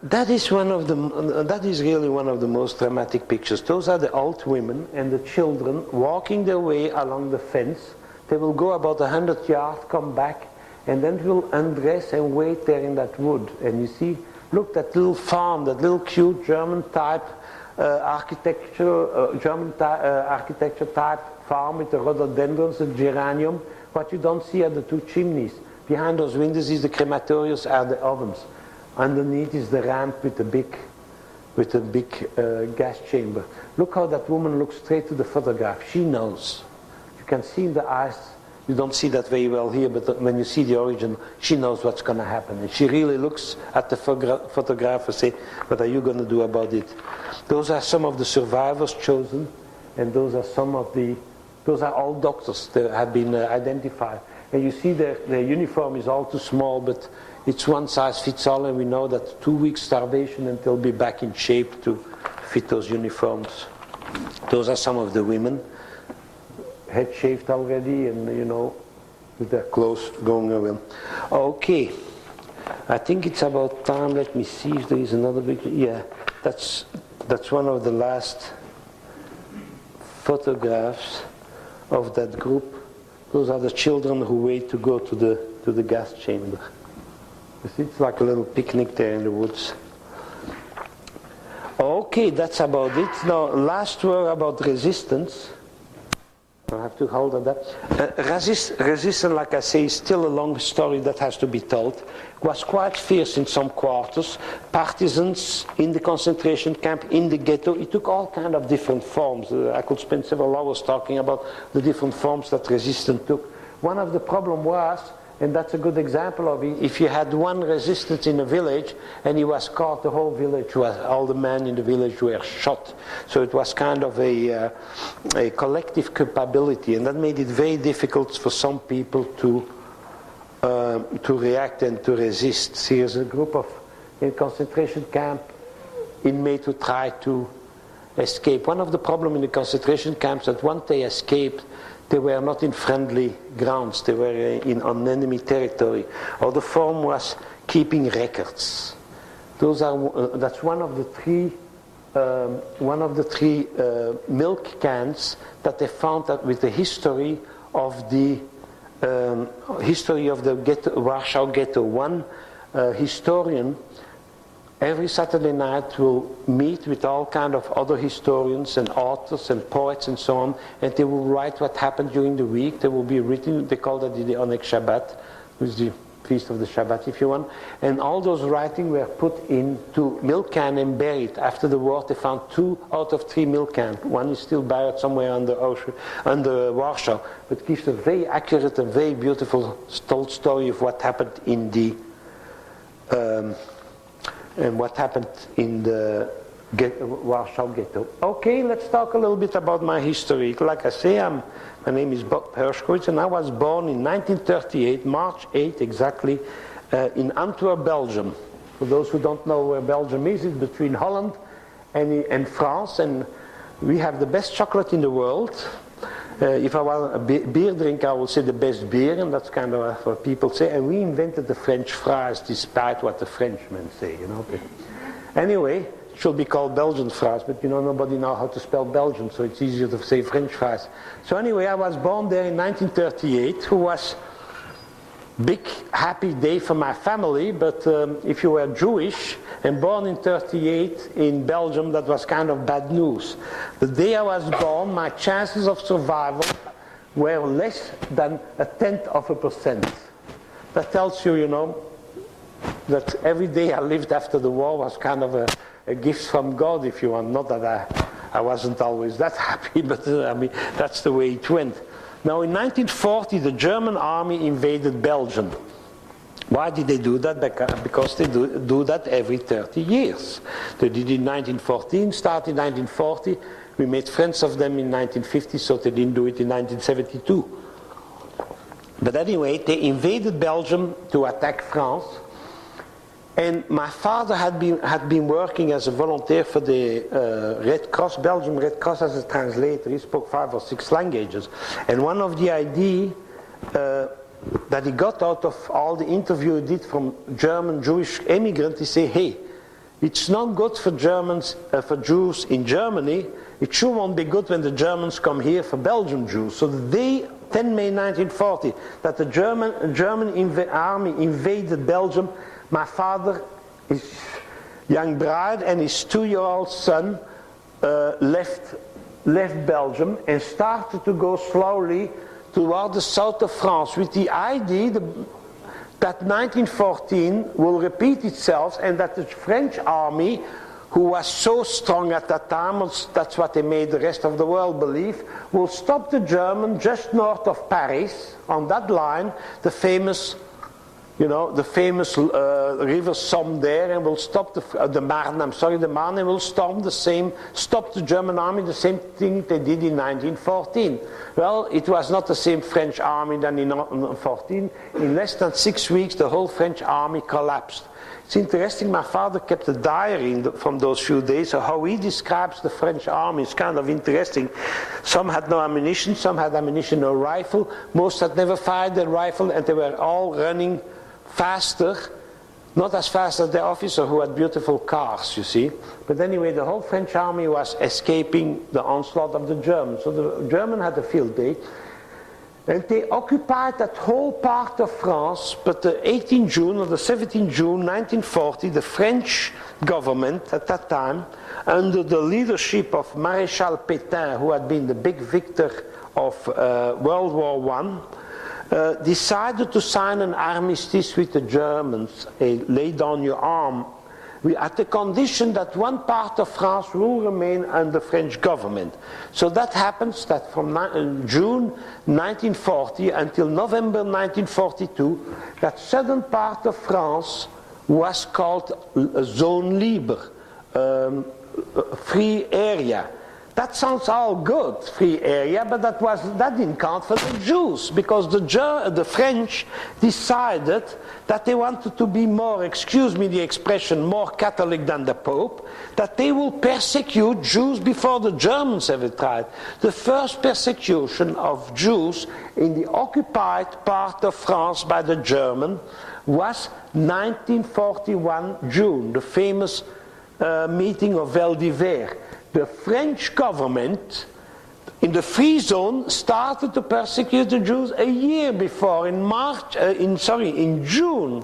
That is really one of the most dramatic pictures. Those are the old women and the children walking their way along the fence. They will go about 100 yards, come back, and then will undress and wait there in that wood. And you see, look, that little farm, that little cute German type architecture type farm with the rhododendrons and geranium. What you don't see are the two chimneys. Behind those windows is the crematoriums, are the ovens. Underneath is the ramp with a big gas chamber. Look how that woman looks straight to the photograph. She knows. You can see in the eyes. You don't see that very well here, but when you see the origin, she knows what's going to happen. And she really looks at the photograph and says, what are you going to do about it? Those are some of the survivors chosen, and those are all doctors that have been identified. And you see their uniform is all too small, but it's one size fits all, and we know that 2 weeks starvation and they'll be back in shape to fit those uniforms. Those are some of the women, head shaved already, and you know, with their clothes going away. Okay, I think it's about time. Let me see if there is another picture. Yeah, that's one of the last photographs of that group. Those are the children who wait to go to the gas chamber. You see, it's like a little picnic there in the woods. Okay, that's about it. Now, last word about resistance. I have to hold on that. Resistance, like I say, is still a long story that has to be told. It was quite fierce in some quarters. Partisans in the concentration camp, in the ghetto. It took all kind of different forms. I could spend several hours talking about the different forms that resistance took. One of the problems was, and that's a good example of it, if you had one resistance in a village and he was caught, the whole village all the men in the village were shot. So it was kind of a collective culpability, and that made it very difficult for some people to react and to resist. Here's a group of in concentration camp inmates who tried to escape. One of the problems in the concentration camps that once they escaped, they were not in friendly grounds. They were on enemy territory. Or the form was keeping records. That's one of the three milk cans that they found that with the history of the ghetto, Warsaw Ghetto. One historian every Saturday night will meet with all kind of other historians and authors and poets and so on, and they will write what happened during the week. They will be written, they call that the Onek Shabbat, which is the feast of the Shabbat if you want, and all those writings were put into milk can and buried. After the war they found 2 out of 3 milk cans. One is still buried somewhere under Warsaw, but it gives a very accurate and very beautiful told story of what happened in the Warsaw Ghetto. Okay, let's talk a little bit about my history. Like I say, my name is Herschkowitz, and I was born in 1938, March 8 exactly, in Antwerp, Belgium. For those who don't know where Belgium is, it's between Holland and France, and we have the best chocolate in the world. If I was a beer drinker, I would say the best beer, and that's kind of what people say. And we invented the French fries, despite what the Frenchmen say, you know. But anyway, it should be called Belgian fries, but you know, nobody knows how to spell Belgium, so it's easier to say French fries. So anyway, I was born there in 1938, who was big happy day for my family, but if you were Jewish and born in 38 in Belgium, that was kind of bad news. The day I was born, my chances of survival were less than 0.1%. That tells you, you know, that every day I lived after the war was kind of a gift from God, if you want. Not that I wasn't always that happy, but I mean, that's the way it went. Now, in 1940, the German army invaded Belgium. Why did they do that? Because they do that every 30 years. They did it in 1914, started in 1940. We made friends of them in 1950, so they didn't do it in 1972. But anyway, they invaded Belgium to attack France. And my father had been working as a volunteer for the Red Cross, Belgium Red Cross, as a translator. He spoke 5 or 6 languages. And one of the ideas that he got out of all the interview he did from German Jewish immigrants, he said, hey, it's not good for Germans, for Jews in Germany. It sure won't be good when the Germans come here for Belgian Jews. So the day, 10 May 1940, that the German army invaded Belgium, my father, his young bride, and his 2-year-old son left Belgium and started to go slowly toward the south of France with the idea that 1914 will repeat itself and that the French army, who was so strong at that time, that's what they made the rest of the world believe, will stop the German just north of Paris, on that line, the famous river Somme there, and will stop the Marne, and will stop the German army, the same thing they did in 1914. Well, it was not the same French army than in 1914. In less than 6 weeks, the whole French army collapsed. It's interesting, my father kept a diary from those few days, so how he describes the French army is kind of interesting. Some had no ammunition, some had ammunition, no rifle, most had never fired their rifle, and they were all running faster, not as fast as the officer who had beautiful cars, you see. But anyway, the whole French army was escaping the onslaught of the Germans. So the Germans had a field day. And they occupied that whole part of France, but the 18th June or the 17th June 1940, the French government at that time, under the leadership of Maréchal Pétain, who had been the big victor of World War I, decided to sign an armistice with the Germans, lay down your arm, at the condition that one part of France will remain under French government. So that happens that from June 1940 until November 1942, that southern part of France was called Zone Libre, free area. That sounds all good, free area, but that didn't count for the Jews, because the French decided that they wanted to be more, excuse me the expression, more Catholic than the Pope, that they will persecute Jews before the Germans ever tried. The first persecution of Jews in the occupied part of France by the German was 1941 June, the famous meeting of Val d'Hiver. The French government in the free zone started to persecute the Jews a year before. In June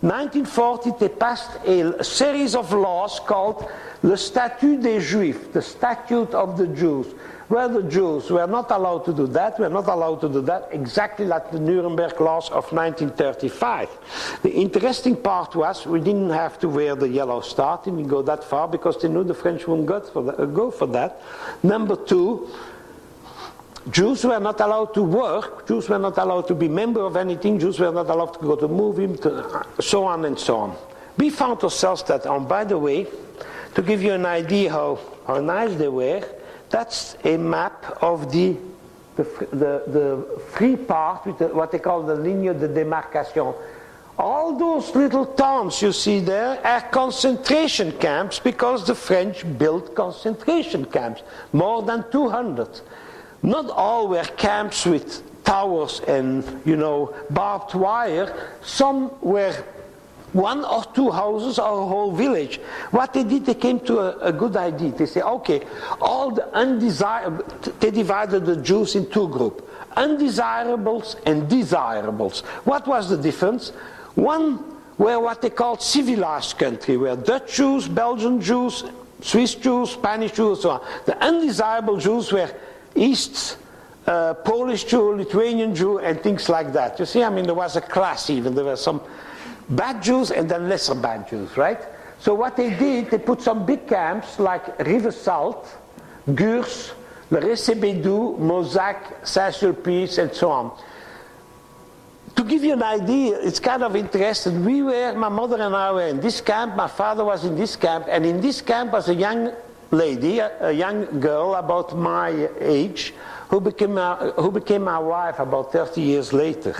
1940, they passed a series of laws called the Statut des Juifs, the Statute of the Jews, where the Jews were not allowed to do that, exactly like the Nuremberg laws of 1935. The interesting part was we didn't have to wear the yellow star, didn't go that far, because they knew the French wouldn't go for that. Number 2, Jews were not allowed to work, Jews were not allowed to be member of anything, Jews were not allowed to go to movies, so on and so on. We found ourselves that, by the way, to give you an idea how nice they were, that's a map of the free part with what they call the ligne de démarcation. All those little towns you see there are concentration camps, because the French built concentration camps, more than 200. Not all were camps with towers and, barbed wire. Some were 1 or 2 houses or a whole village. What they did, they came to a good idea. They said, okay, all the undesirables, they divided the Jews in 2 groups, undesirables and desirables. What was the difference? One were what they called civilized country, where Dutch Jews, Belgian Jews, Swiss Jews, Spanish Jews, so on. The undesirable Jews were East, Polish Jew, Lithuanian Jew, and things like that. You see, there was a class even. There were some bad Jews and then lesser bad Jews, right? So what they did, they put some big camps like River Salt, Gurs, Le Récébédou, Mozac, Saint-Sulpice, and so on. To give you an idea, it's kind of interesting. My mother and I were in this camp, my father was in this camp, and in this camp was a young lady, a young girl about my age, who became my wife about 30 years later.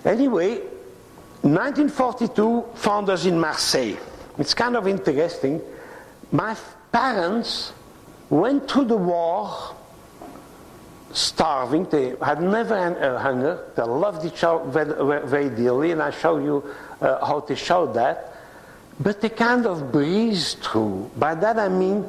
Anyway, 1942 found us in Marseille. It's kind of interesting. My parents went through the war starving. They had never hunger. They loved each other very, very dearly, and I show you how they showed that. But they kind of breezed through. By that I mean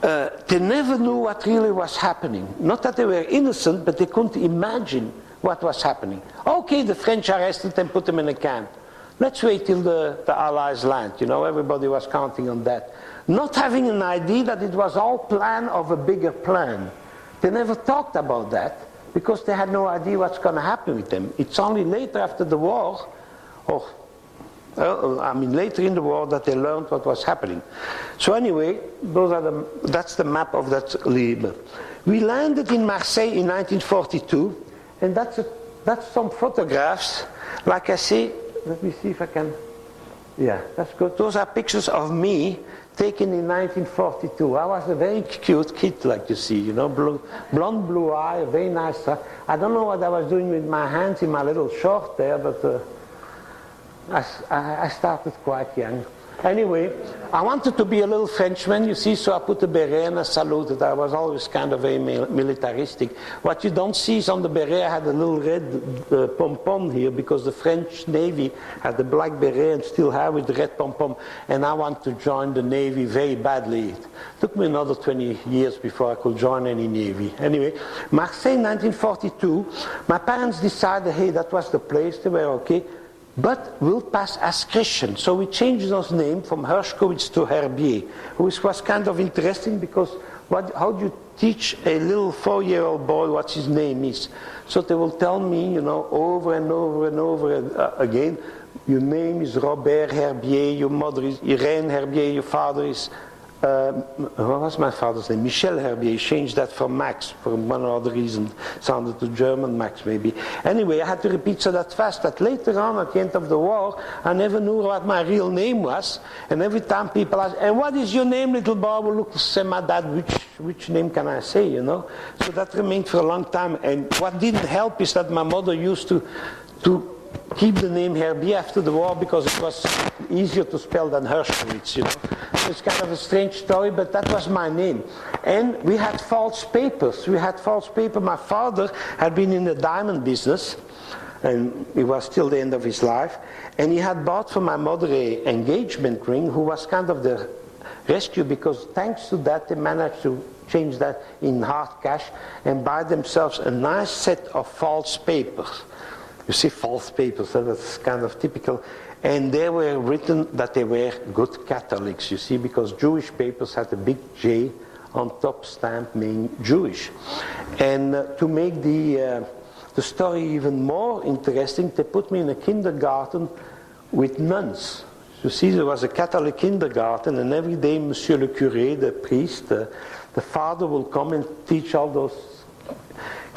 they never knew what really was happening. Not that they were innocent, but they couldn't imagine what was happening. Okay, the French arrested them, put them in a camp. Let's wait till the Allies land. You know, everybody was counting on that. Not having an idea that it was all plan of a bigger plan. They never talked about that because they had no idea what's going to happen with them. It's only later after the war, later in the war that they learned what was happening. So anyway, that's the map of that Libre. We landed in Marseille in 1942, and that's some photographs. Like I say, let me see if I can. Yeah, that's good. Those are pictures of me taken in 1942. I was a very cute kid, like you see, you know, blonde, blue eye, very nice. I don't know what I was doing with my hands in my little short there, but I started quite young. Anyway, I wanted to be a little Frenchman, you see, so I put a beret and I saluted. I was always kind of very militaristic. What you don't see is on the beret I had a little red pom-pom here because the French Navy had the black beret and still have with the red pom-pom, and I wanted to join the Navy very badly. It took me another 20 years before I could join any Navy. Anyway, Marseille 1942, my parents decided, hey, that was the place, they were okay. But we'll pass as Christian. So we changed those name from Herschkowitz to Herbier, which was kind of interesting because how do you teach a little 4-year-old boy what his name is? So they will tell me, you know, over and over and over again, your name is Robert Herbier, your mother is Irene Herbier, your father is, what was my father's name? Michel Herbier. He changed that for Max for one or other reason. Sounded to German Max maybe. Anyway, I had to repeat so that fast that later on at the end of the war, I never knew what my real name was. And every time people ask, and what is your name, little boy? I will look and say, my dad, which name can I say, you know? So that remained for a long time. And what didn't help is that my mother used to keep the name Herbier after the war because it was easier to spell than Herschkowitz, you know. So it's kind of a strange story, but that was my name. And we had false papers. My father had been in the diamond business, and it was till the end of his life. And he had bought for my mother an engagement ring, who was kind of the rescue, because thanks to that they managed to change that in hard cash and buy themselves a nice set of false papers. You see, false papers, so that's kind of typical. And they were written that they were good Catholics, you see, because Jewish papers had a big J on top stamp meaning Jewish. And to make the story even more interesting, they put me in a kindergarten with nuns. You see, there was a Catholic kindergarten, and every day Monsieur le Curé, the priest, the father will come and teach all those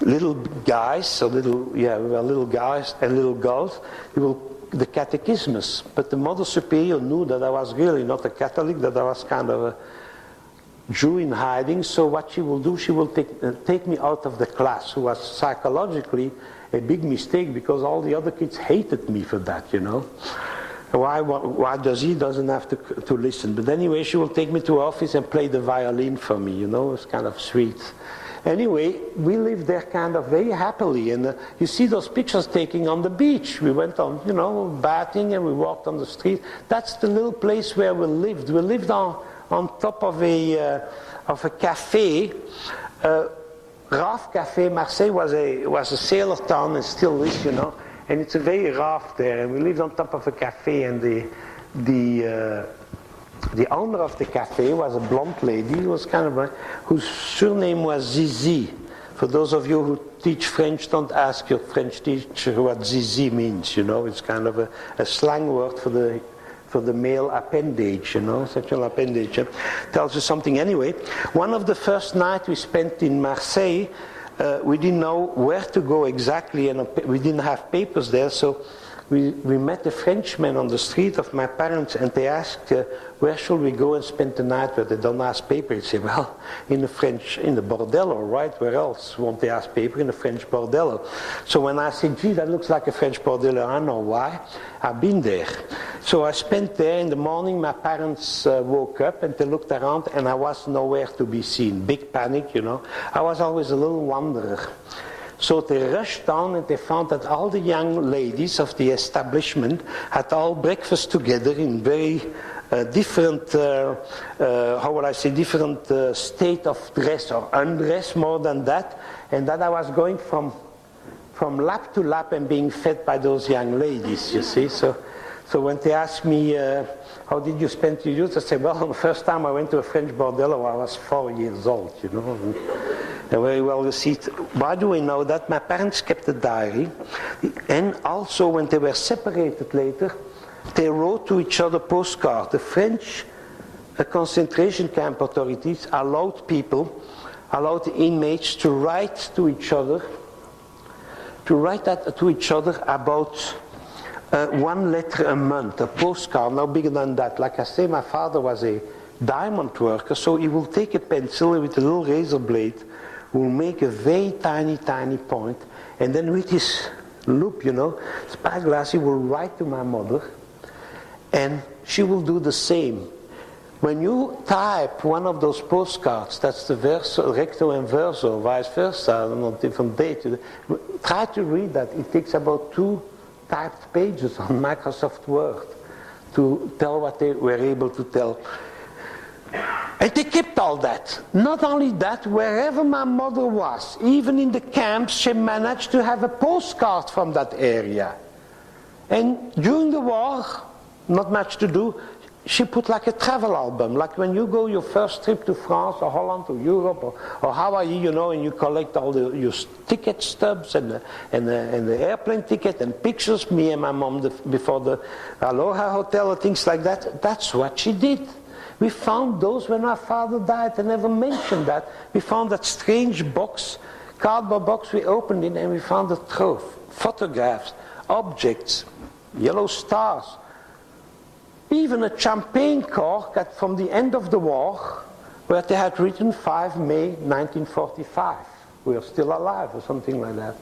little guys, little guys and little girls, the catechismus. But the Mother Superior knew that I was really not a Catholic, that I was kind of a Jew in hiding. So what she will do, she will take me out of the class, who was psychologically a big mistake because all the other kids hated me for that, you know. Why does he doesn't have to listen? But anyway, she will take me to her office and play the violin for me, you know. It's kind of sweet. Anyway, we lived there kind of very happily, and you see those pictures taken on the beach. We went on, you know, bathing, and we walked on the street. That's the little place where we lived. We lived on top of a cafe. Raft Cafe. Marseille was a sailor town, and still is, you know. And it's a very rough there, and we lived on top of a cafe, and the owner of the cafe was a blonde lady, who was kind of whose surname was Zizi. For those of you who teach French, don't ask your French teacher what zizi means, you know. It's kind of a slang word for the male appendage, you know, sexual appendage. Tells you something anyway. One of the first nights we spent in Marseille, we didn't know where to go exactly, and we didn't have papers there, so we met a Frenchman on the street of my parents, and they asked, where should we go and spend the night? Where they don't ask paper. He said, well, in the bordello, right? Where else won't they ask paper? In the French bordello. So when I said, gee, that looks like a French bordello, I know why. I've been there. So I spent there in the morning. My parents woke up and they looked around, and I was nowhere to be seen. Big panic, you know. I was always a little wanderer. So they rushed down and they found that all the young ladies of the establishment had all breakfast together in very different, how would I say, different state of dress or undress, more than that. And that I was going from lap to lap and being fed by those young ladies, you see. So when they asked me, how did you spend your youth? I said, well, the first time I went to a French bordello, I was 4 years old, you know. And very well received. Why do we know that? My parents kept a diary. And also when they were separated later, they wrote to each other postcards. The French concentration camp authorities allowed the inmates to write to each other, about one letter a month, a postcard, no bigger than that. Like I say, my father was a diamond worker, so he will take a pencil with a little razor blade, will make a very tiny, tiny point, and then with his loop, you know, spyglass, he will write to my mother, and she will do the same. When you type one of those postcards, that's the verso, recto and verso, vice versa, on different dates. Try to read that. It takes about 2 typed pages on Microsoft Word to tell what they were able to tell. And they kept all that. Not only that, wherever my mother was, even in the camps, she managed to have a postcard from that area. And during the war, not much to do, she put like a travel album, like when you go your first trip to France or Holland or Europe or Hawaii, you know, and you collect all your ticket stubs and the airplane ticket and pictures, me and my mom before the Aloha Hotel or things like that. That's what she did. We found those when our father died. I never mentioned that. We found that strange box, cardboard box. We opened it and we found a trove, photographs, objects, yellow stars, even a champagne cork from the end of the war, where they had written 5 May 1945. We are still alive, or something like that.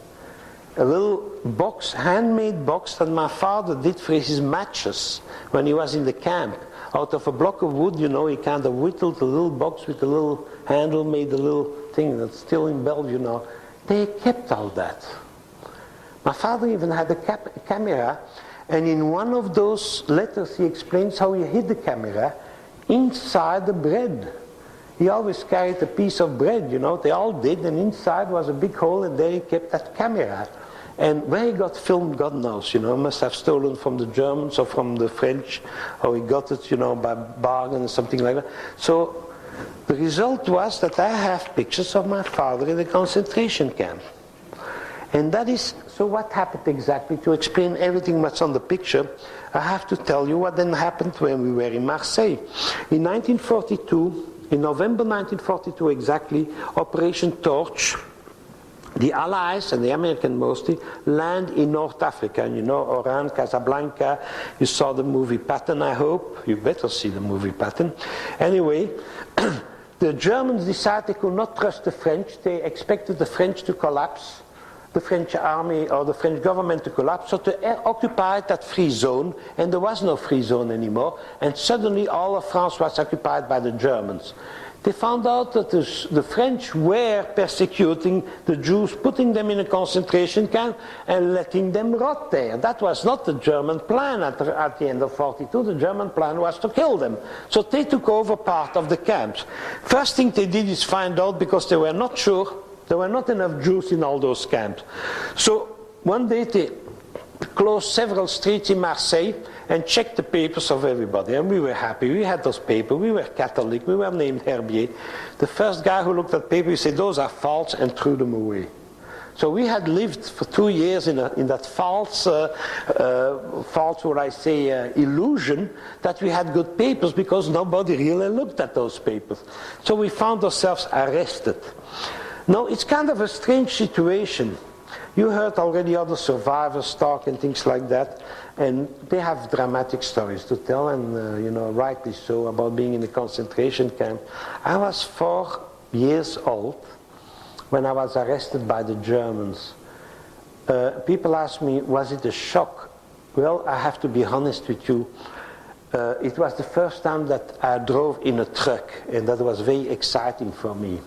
A little box, handmade box that my father did for his matches when he was in the camp. Out of a block of wood, you know, he kind of whittled a little box with a little handle, made a little thing that's still in Belgium now. They kept all that. My father even had a camera, and in one of those letters he explains how he hid the camera inside the bread. He always carried a piece of bread, you know, they all did, and inside was a big hole, and there he kept that camera. And where he got filmed, God knows, you know, must have stolen from the Germans or from the French, or he got it, you know, by bargain or something like that. So the result was that I have pictures of my father in a concentration camp. And that is, so what happened exactly? To explain everything that's on the picture, I have to tell you what then happened when we were in Marseille. In 1942, in November 1942 exactly, Operation Torch, the Allies, and the Americans mostly, land in North Africa. And you know, Oran, Casablanca, you saw the movie Patton, I hope. You better see the movie Patton. Anyway, the Germans decided they could not trust the French. They expected the French to collapse, the French army or the French government to collapse, so to occupy that free zone, and there was no free zone anymore, and suddenly all of France was occupied by the Germans. They found out that the French were persecuting the Jews, putting them in a concentration camp and letting them rot there. That was not the German plan at the end of 1942. The German plan was to kill them. So they took over part of the camps. First thing they did is find out, because they were not sure, there were not enough Jews in all those camps. So one day they closed several streets in Marseille and checked the papers of everybody. And we were happy. We had those papers. We were Catholic. We were named Herbier. The first guy who looked at paper, he said, those are false, and threw them away. So we had lived for 2 years in that false, what I say, illusion that we had good papers because nobody really looked at those papers. So we found ourselves arrested. Now, it's kind of a strange situation. You heard already other survivors talk and things like that, and they have dramatic stories to tell, and rightly so, about being in a concentration camp. I was 4 years old when I was arrested by the Germans. People ask me, was it a shock? Well, I have to be honest with you. It was the first time that I drove in a truck, and that was very exciting for me.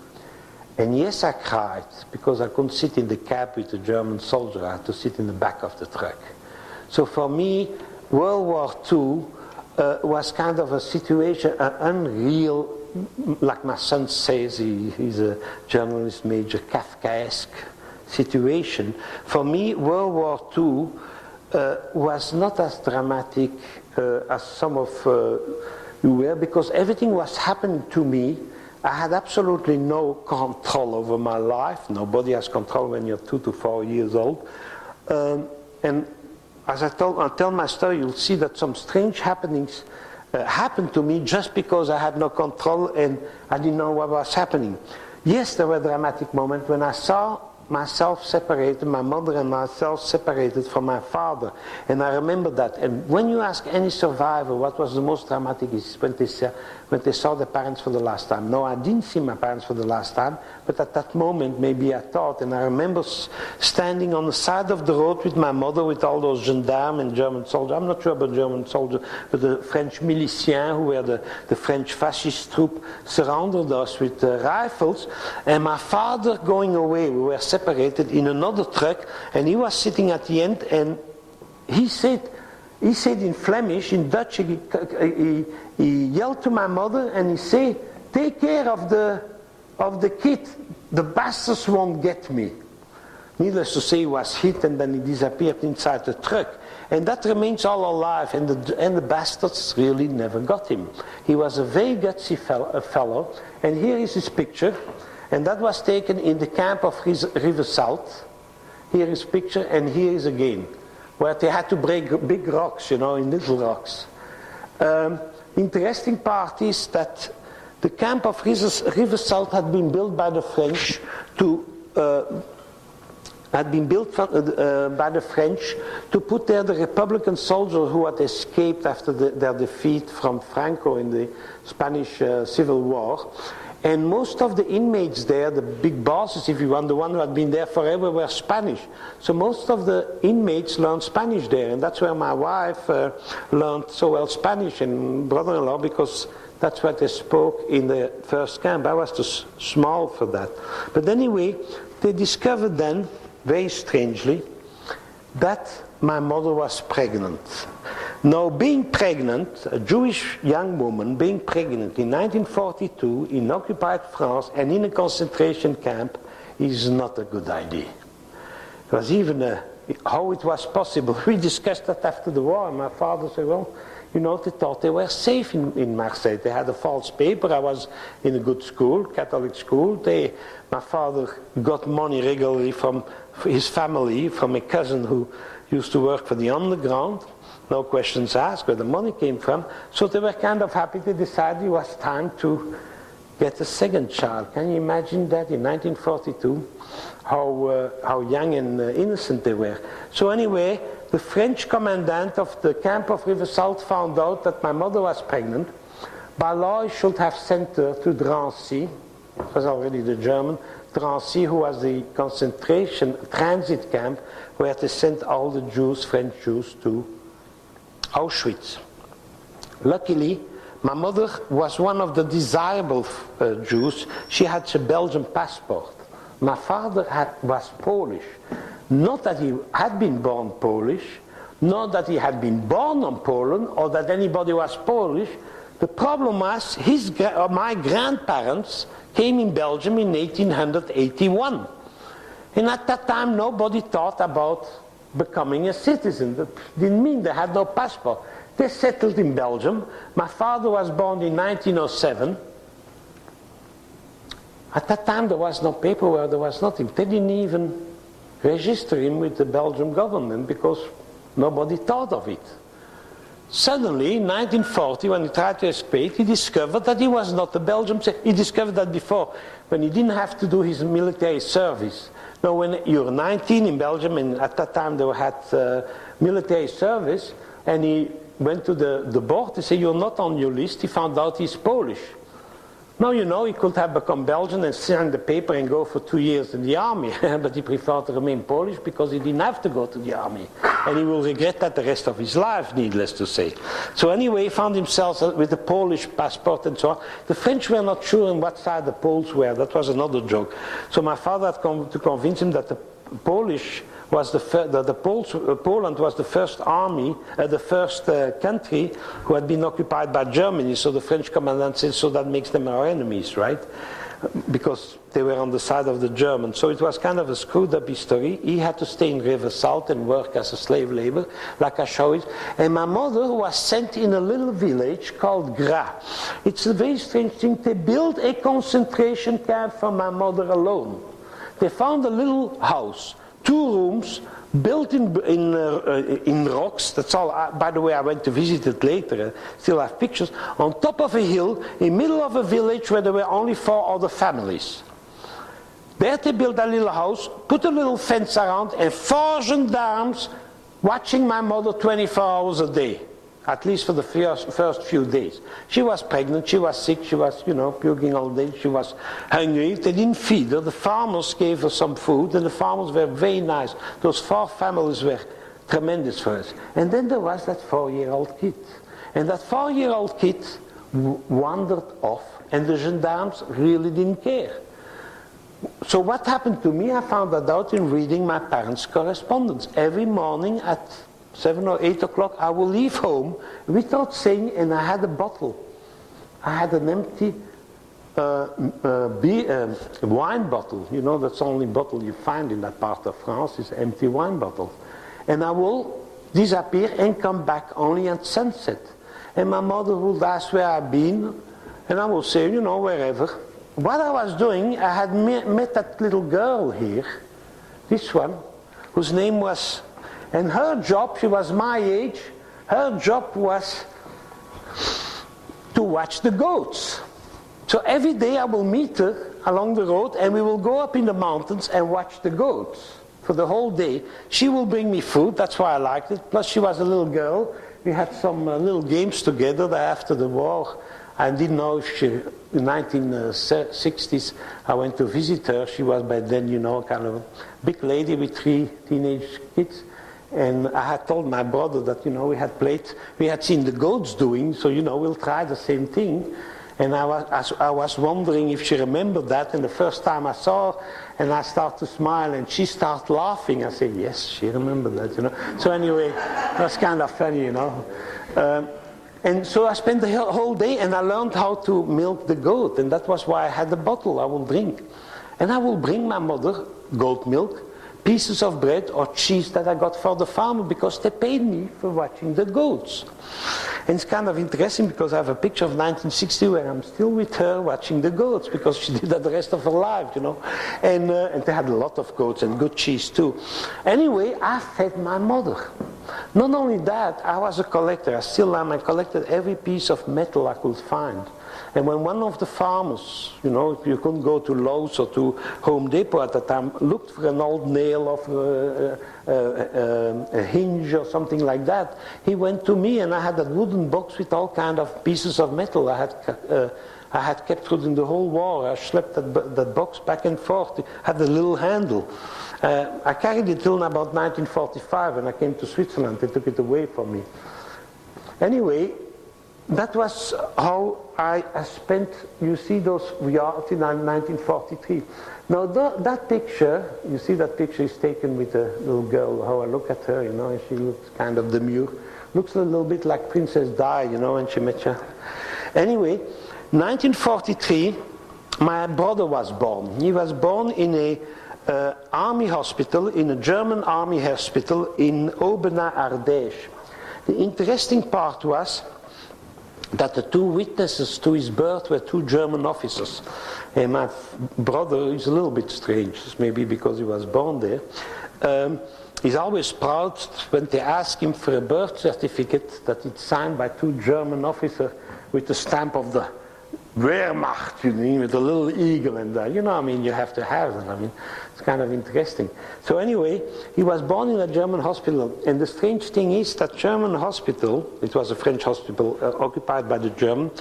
And yes, I cried, because I couldn't sit in the cab with a German soldier. I had to sit in the back of the truck. So for me, World War II was kind of a situation, an unreal, like my son says, he's a journalist major, Kafkaesque situation. For me, World War II was not as dramatic as some of you were, because everything was happening to me. I had absolutely no control over my life. Nobody has control when you're 2 to 4 years old. And as I tell my story, you'll see that some strange happenings happened to me just because I had no control and I didn't know what was happening. Yes, there were dramatic moments when I saw myself separated, my mother and myself separated from my father. And I remember that. And when you ask any survivor what was the most dramatic, is when they saw their parents for the last time. No, I didn't see my parents for the last time, but at that moment maybe I thought. And I remember standing on the side of the road with my mother with all those gendarmes and German soldiers. I'm not sure about German soldiers, but the French miliciens, who were the French fascist troop, surrounded us with rifles. And my father going away, we were separated in another truck, and he was sitting at the end, and he said in Flemish, in Dutch, he yelled to my mother, and he said, take care of the kid, the bastards won't get me. Needless to say, he was hit, and then he disappeared inside the truck. And that remains all our life, and the bastards really never got him. He was a very gutsy fellow, and here is his picture. And that was taken in the camp of Rivesaltes. Here is a picture, and here is again, where they had to break big rocks, in little rocks. Interesting part is that the camp of Rivesaltes had been built by the French to put there the Republican soldiers who had escaped after their defeat from Franco in the Spanish Civil War. And most of the inmates there, the big bosses, if you want, the one who had been there forever, were Spanish. So most of the inmates learned Spanish there, and that's where my wife learned so well Spanish, and brother-in-law, because that's what they spoke in the first camp. I was too small for that. But anyway, they discovered then, very strangely, that my mother was pregnant. Now, being pregnant, a Jewish young woman being pregnant in 1942 in occupied France and in a concentration camp is not a good idea. It was even how it was possible. We discussed that after the war, and my father said, well, they thought they were safe in Marseille. They had a false paper. I was in a good school, Catholic school. My father got money regularly from his family, from a cousin who used to work for the underground. No questions asked where the money came from. So they were kind of happy. They decided it was time to get a second child. Can you imagine that in 1942? How young and innocent they were. So anyway, the French commandant of the camp of Rivesaltes found out that my mother was pregnant. By law, he should have sent her to Drancy. It was already the German. Drancy, who was the concentration transit camp where they sent all the Jews, French Jews, to Auschwitz. Luckily, my mother was one of the desirable Jews. She had a Belgian passport. My father was Polish. Not that he had been born Polish, not that he had been born in Poland, or that anybody was Polish. The problem was my grandparents came in Belgium in 1881. And at that time, nobody thought about becoming a citizen. That didn't mean they had no passport. They settled in Belgium. My father was born in 1907. At that time there was no paperwork, there was nothing. They didn't even register him with the Belgian government because nobody thought of it. Suddenly, in 1940, when he tried to escape, he discovered that he was not a Belgian citizen. He discovered that before, when he didn't have to do his military service. Now, when you're 19 in Belgium, and at that time they had military service, and he went to the board, they said, you're not on your list. He found out he's Polish. Now, you know, he could have become Belgian and sign the paper and go for 2 years in the army, but he preferred to remain Polish because he didn't have to go to the army. And he will regret that the rest of his life, needless to say. So anyway, he found himself with a Polish passport and so on. The French were not sure on what side the Poles were. That was another joke. So my father had come to convince him that the Polish was Poland was the first army, the first country who had been occupied by Germany. So the French commandant said, so that makes them our enemies, right? Because they were on the side of the Germans. So it was kind of a screwed up history. He had to stay in River Salt and work as a slave labor, like I showed it. And my mother was sent in a little village called Gras. It's a very strange thing. They built a concentration camp for my mother alone. They found a little house, 2 rooms, built in rocks. That's all. By the way, I went to visit it later. Still have pictures. On top of a hill, in middle of a village where there were only 4 other families. There they built a little house, put a little fence around, and 4 gendarmes watching my mother 24 hours a day. At least for the first few days. She was pregnant, she was sick, she was, puking all day, she was hungry. They didn't feed her. The farmers gave her some food, and the farmers were very nice. Those 4 families were tremendous for us. And then there was that 4-year-old kid. And that 4-year-old kid wandered off, and the gendarmes really didn't care. So what happened to me, I found that out in reading my parents' correspondence. Every morning at 7 or 8 o'clock, I will leave home without saying, and I had a bottle. I had an empty wine bottle. You know, that's the only bottle you find in that part of France, is empty wine bottles. And I will disappear and come back only at sunset. And my mother would ask where I've been, and I will say, wherever. What I was doing, I had met that little girl here, this one, whose name was... And her job, she was my age, her job was to watch the goats. So every day I will meet her along the road, and we will go up in the mountains and watch the goats for the whole day. She will bring me food, that's why I liked it. Plus she was a little girl. We had some little games together after the war. I didn't know if she, in the 1960s, I went to visit her. She was by then, kind of a big lady with 3 teenage kids. And I had told my brother that, we had seen the goats doing, so, we'll try the same thing. And I was wondering if she remembered that, and the first time I saw her, and I started to smile, and she started laughing. I said, yes, she remembered that, So anyway, that's kind of funny, And so I spent the whole day, and I learned how to milk the goat, and that was why I had the bottle I will drink. And I will bring my mother goat milk, pieces of bread or cheese that I got for the farmer, because they paid me for watching the goats. And it's kind of interesting because I have a picture of 1960 where I'm still with her watching the goats, because she did that the rest of her life, And they had a lot of goats and good cheese too. Anyway, I fed my mother. Not only that, I was a collector. I still am. I collected every piece of metal I could find. And when one of the farmers, you couldn't go to Lowe's or to Home Depot at the time, looked for an old nail of a hinge or something like that, he went to me, and I had that wooden box with all kind of pieces of metal I had kept through the whole war. I schlepped that box back and forth. It had a little handle. I carried it till about 1945, and I came to Switzerland. They took it away from me. Anyway, that was how I spent, you see those yards in 1943. Now that picture, you see that picture is taken with a little girl, how I look at her, and she looks kind of demure. Looks a little bit like Princess Di, when she met you. Anyway, 1943, my brother was born. He was born in a army hospital, in a German army hospital in Aubenas-Ardèche. The interesting part was that the two witnesses to his birth were two German officers. And my brother is a little bit strange, maybe because he was born there. He's always proud when they ask him for a birth certificate that it's signed by two German officers with the stamp of the Wehrmacht, you know, with a little eagle and you know, I mean, you have to have them. I mean, it's kind of interesting. So anyway, he was born in a German hospital, and the strange thing is that German hospital, it was a French hospital occupied by the German,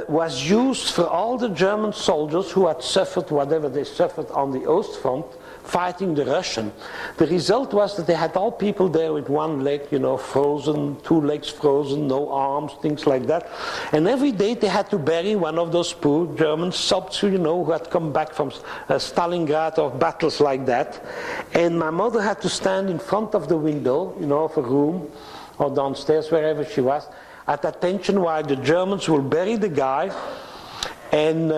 was used for all the German soldiers who had suffered whatever they suffered on the Ostfront, fighting the Russian. The result was that they had all people there with one leg, you know, frozen, two legs frozen, no arms, things like that. And every day they had to bury one of those poor German subs, you know, who had come back from Stalingrad or battles like that. And my mother had to stand in front of the window, you know, of a room or downstairs, wherever she was, at attention while the Germans will bury the guy and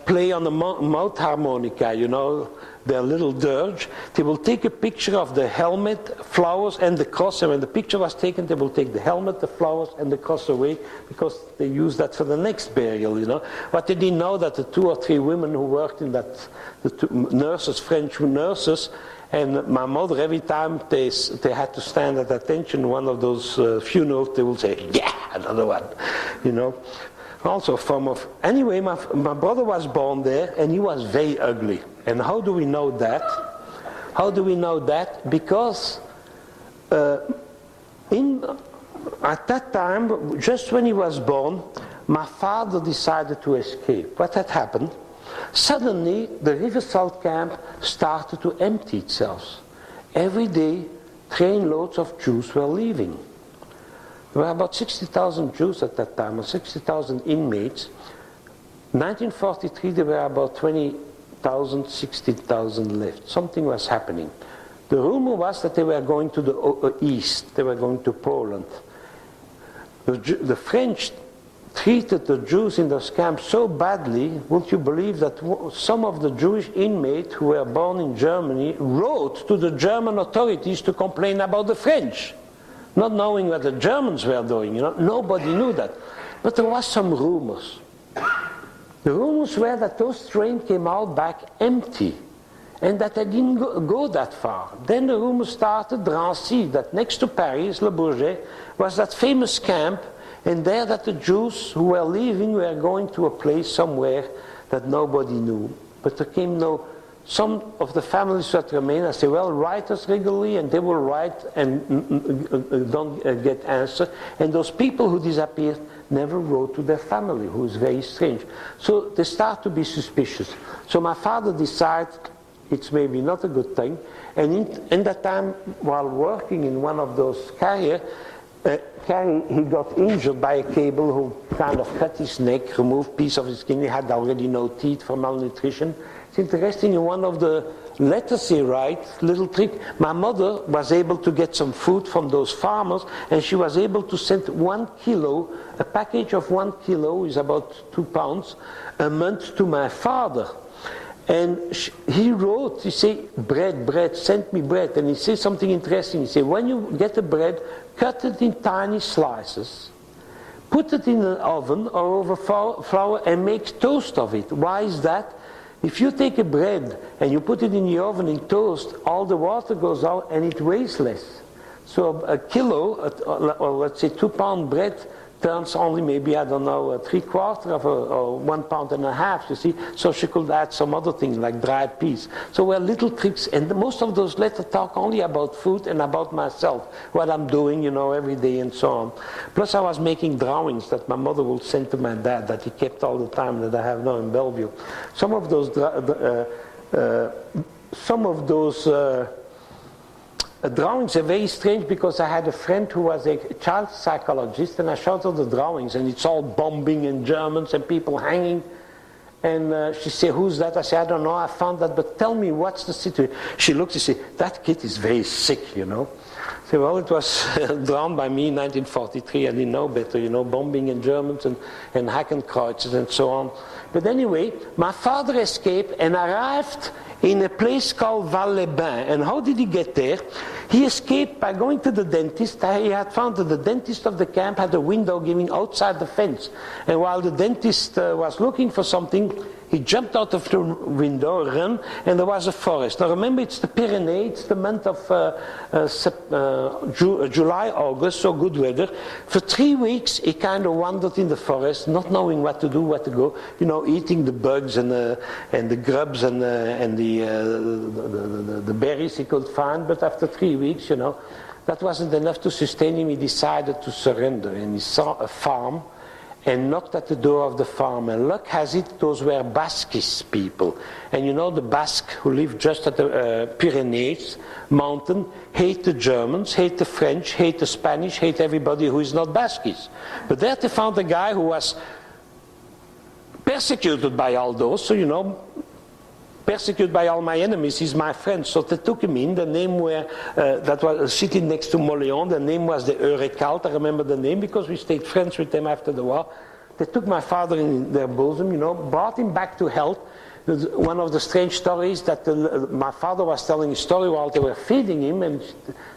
play on the mouth harmonica, you know, their little dirge. They will take a picture of the helmet, flowers, and the cross, and when the picture was taken, they will take the helmet, the flowers, and the cross away, because they use that for the next burial, you know. But they didn't know that the 2 or 3 women who worked in that, the two nurses, French nurses, and my mother, every time they had to stand at attention, one of those funerals, they will say, yeah, another one, you know. Also a form of... Anyway, my brother was born there, and he was very ugly. And how do we know that? How do we know that? Because at that time, just when he was born, my father decided to escape. What had happened? Suddenly, the river salt camp started to empty itself. Every day, trainloads of Jews were leaving. There were about 60,000 Jews at that time, or 60,000 inmates. In 1943, there were about 20,000, 60,000 left. Something was happening. The rumor was that they were going to the east. They were going to Poland. The French treated the Jews in those camps so badly, would you believe that some of the Jewish inmates who were born in Germany wrote to the German authorities to complain about the French? Not knowing what the Germans were doing, you know, nobody knew that. But there was some rumors. The rumors were that those trains came out back empty, and that they didn't go that far. Then the rumors started, Drancy, that next to Paris, Le Bourget, was that famous camp, and there that the Jews who were leaving were going to a place somewhere that nobody knew. But there came no... Some of the families that remain, I say, well, write us regularly, and they will write and don't get answer. And those people who disappeared never wrote to their family, who is very strange. So they start to be suspicious. So my father decided it's maybe not a good thing. And in that time, while working in one of those carriers, he got injured by a cable who kind of cut his neck, removed a piece of his skin. He had already no teeth from malnutrition. It's interesting, in one of the letters he writes, little trick, my mother was able to get some food from those farmers, and she was able to send 1 kilo, a package of 1 kilo is about 2 pounds, a month to my father. And he wrote, he said, bread, send me bread. And he said something interesting. He said, when you get the bread, cut it in tiny slices, put it in an oven or over flour and make toast of it. Why is that? If you take a bread and you put it in the oven and toast, all the water goes out and it weighs less. So a kilo, or let's say 2 pound bread, turns only maybe, I don't know, 3/4 of or 1.5 pounds, you see. So she could add some other things like dried peas. So were little tricks, and most of those letters talk only about food and about myself, what I'm doing, you know, every day and so on. Plus I was making drawings that my mother would send to my dad that he kept all the time, that I have now in Bellevue. Some of those drawings are very strange, because I had a friend who was a child psychologist, and I showed her the drawings, and it's all bombing and Germans and people hanging. And she said, who's that? I said, I don't know, I found that, but tell me, what's the situation? She looked and said, that kid is very sick, you know. I said, well, it was drawn by me in 1943, I didn't know better, you know, bombing and Germans and Hakenkreuzes and so on. But anyway, my father escaped and arrived in a place called Val-les-Bains. And how did he get there? He escaped by going to the dentist. He had found that the dentist of the camp had a window giving outside the fence. And while the dentist was looking for something, he jumped out of the window, ran, and there was a forest. Now remember, it's the Pyrenees, it's the month of July, August, so good weather. For 3 weeks, he kind of wandered in the forest, not knowing what to do, where to go, you know, eating the bugs and the grubs and the berries he could find. But after 3 weeks, you know, that wasn't enough to sustain him. He decided to surrender, and he saw a farm and knocked at the door of the farm. And luck has it, those were Basques people. And you know, the Basques who live just at the Pyrenees mountain hate the Germans, hate the French, hate the Spanish, hate everybody who is not Basques. But there they found a guy who was persecuted by all those, so you know, persecuted by all my enemies, he's my friend. So they took him in. The name that was sitting next to Moléon, the name was the Herschkowitz. I remember the name because we stayed friends with them after the war. They took my father in their bosom, you know, brought him back to health. One of the strange stories that my father was telling a story while they were feeding him, and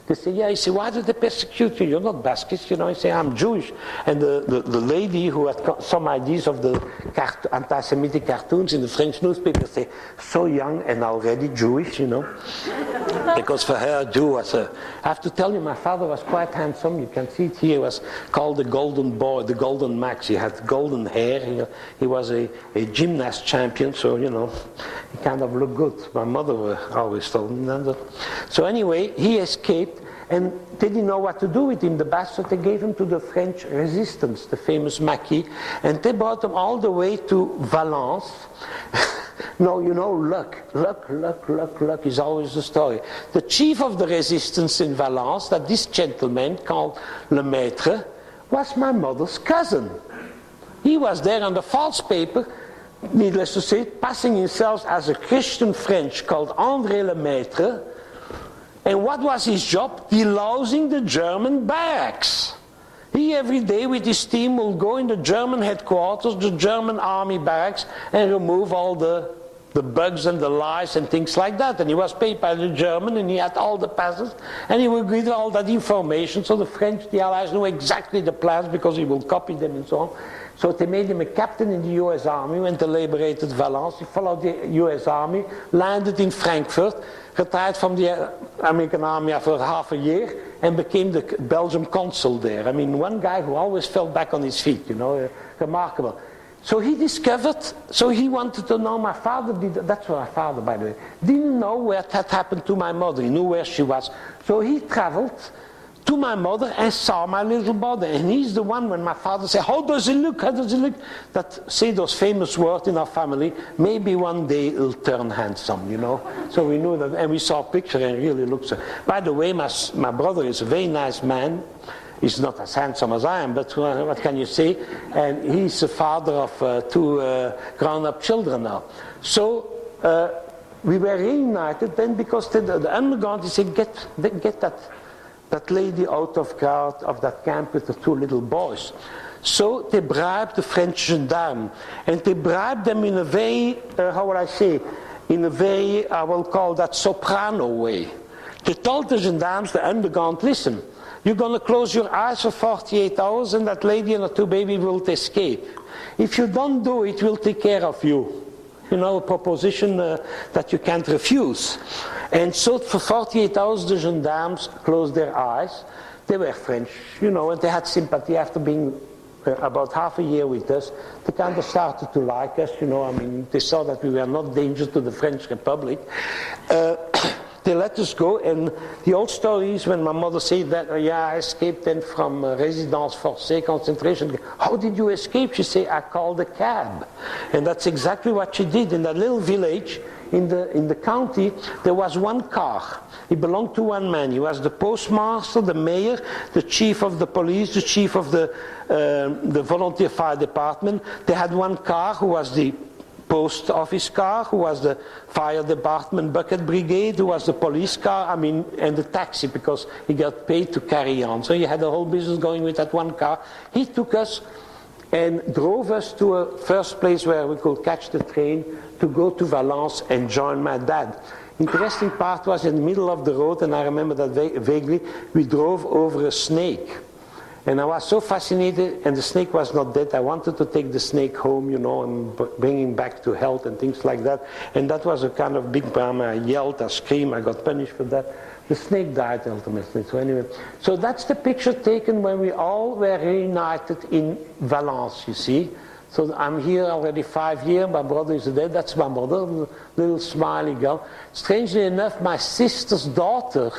they say, yeah, he said, why did they persecute you? You're not Basques, you know. He said, I'm Jewish. And the lady who had some ideas of the anti-Semitic cartoons in the French newspaper say, so young and already Jewish, you know. Because for her, a Jew was I have to tell you, my father was quite handsome. You can see it here. He was called the Golden Boy, the Golden Max. He had golden hair. He was a gymnast champion, so, you know, he kind of looked good. My mother always told me that. So anyway, he escaped, and they didn't know what to do with him, the Basques, so they gave him to the French resistance, the famous Maquis, and they brought him all the way to Valence. No, you know, luck is always the story. The chief of the resistance in Valence, that this gentleman called Le Maître, was my mother's cousin. He was there on the false paper, needless to say, passing himself as a Christian French called André Le Maître. And what was his job? Delousing the German barracks. He every day with his team will go in the German headquarters, the German army barracks, and remove all the bugs and the lice and things like that. And he was paid by the German, and he had all the passes, and he would give all that information, so the French, the Allies, knew exactly the plans because he will copy them and so on. So they made him a captain in the US Army when they liberated Valence. He followed the US Army, landed in Frankfurt, retired from the American Army after half a year, and became the Belgian consul there. I mean, one guy who always fell back on his feet, you know, remarkable. So he discovered, so he wanted to know, my father did, that's my father, by the way, didn't know what had happened to my mother. He knew where she was. So he traveled to my mother and saw my little brother. And he's the one, when my father said, how does he look, how does he look? That say those famous words in our family, maybe one day he'll turn handsome, you know. So we knew that, and we saw a picture and really looks. By the way, my brother is a very nice man. He's not as handsome as I am, but what can you say? And he's the father of two grown-up children now. So we were reunited then because the underground, he said, get that lady out of that camp with the two little boys. So they bribed the French gendarmes, and they bribed them in a very, how will I say, in a very, I will call that soprano way. They told the gendarmes, the underground, listen, you're going to close your eyes for 48 hours and that lady and the two babies will escape. If you don't do it, we'll take care of you. You know, a proposition that you can't refuse. And so for 48 hours the gendarmes closed their eyes. They were French, you know, and they had sympathy after being about half a year with us. They kind of started to like us, you know. I mean, they saw that we were not dangerous to the French Republic. They let us go, and the old story is when my mother said that, yeah, I escaped then from residence forcée, concentration. How did you escape? She said, I called a cab. And that's exactly what she did. In that little village in the county, there was one car. It belonged to one man. He was the postmaster, the mayor, the chief of the police, the chief of the volunteer fire department. They had one car who was the post office car, who was the fire department bucket brigade, who was the police car, I mean, and the taxi, because he got paid to carry on. So he had the whole business going with that one car. He took us and drove us to a first place where we could catch the train to go to Valence and join my dad. Interesting part was in the middle of the road, and I remember that vaguely, we drove over a snake. And I was so fascinated, and the snake was not dead. I wanted to take the snake home, you know, and bring him back to health and things like that. And that was a kind of big drama. I yelled, I screamed, I got punished for that. The snake died ultimately. So anyway, so that's the picture taken when we all were reunited in Valence, you see. So I'm here already 5 years, my brother is dead, that's my mother, little smiley girl. Strangely enough, my sister's daughter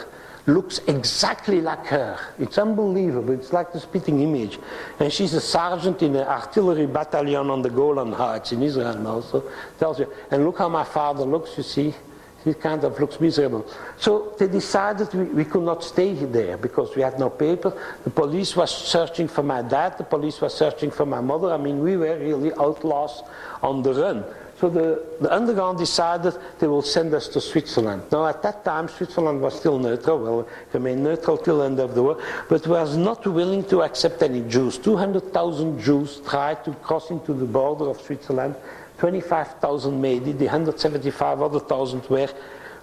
looks exactly like her. It's unbelievable, it's like the spitting image. And she's a sergeant in an artillery battalion on the Golan Heights in Israel now, so tells you. And look how my father looks, you see. He kind of looks miserable. So they decided we could not stay there because we had no paper. The police was searching for my dad, the police was searching for my mother. I mean, we were really outlaws on the run. So the underground decided they will send us to Switzerland. Now at that time Switzerland was still neutral, well, remained neutral till the end of the war, but was not willing to accept any Jews. 200,000 Jews tried to cross into the border of Switzerland. 25,000 made it, the 175 other thousand were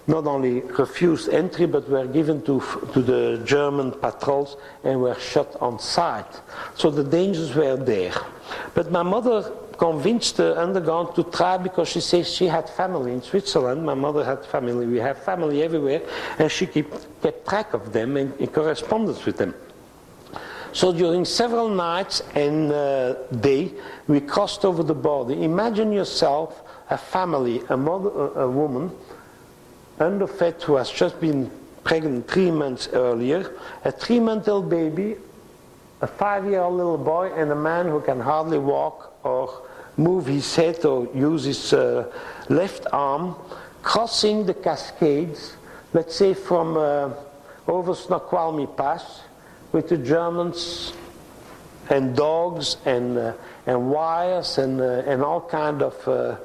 not only refused entry, but were given to the German patrols and were shot on sight. So the dangers were there. But my mother convinced the underground to try because she says she had family in Switzerland. My mother had family, we have family everywhere, and she kept track of them and in correspondence with them. So during several nights and day, we crossed over the border. Imagine yourself a family, a mother, a woman, underfed who has just been pregnant 3 months earlier, a 3-month-old baby, a 5-year-old little boy, and a man who can hardly walk or move his head or use his left arm, crossing the Cascades, let's say from over Snoqualmie Pass, with the Germans and dogs and wires and all kind of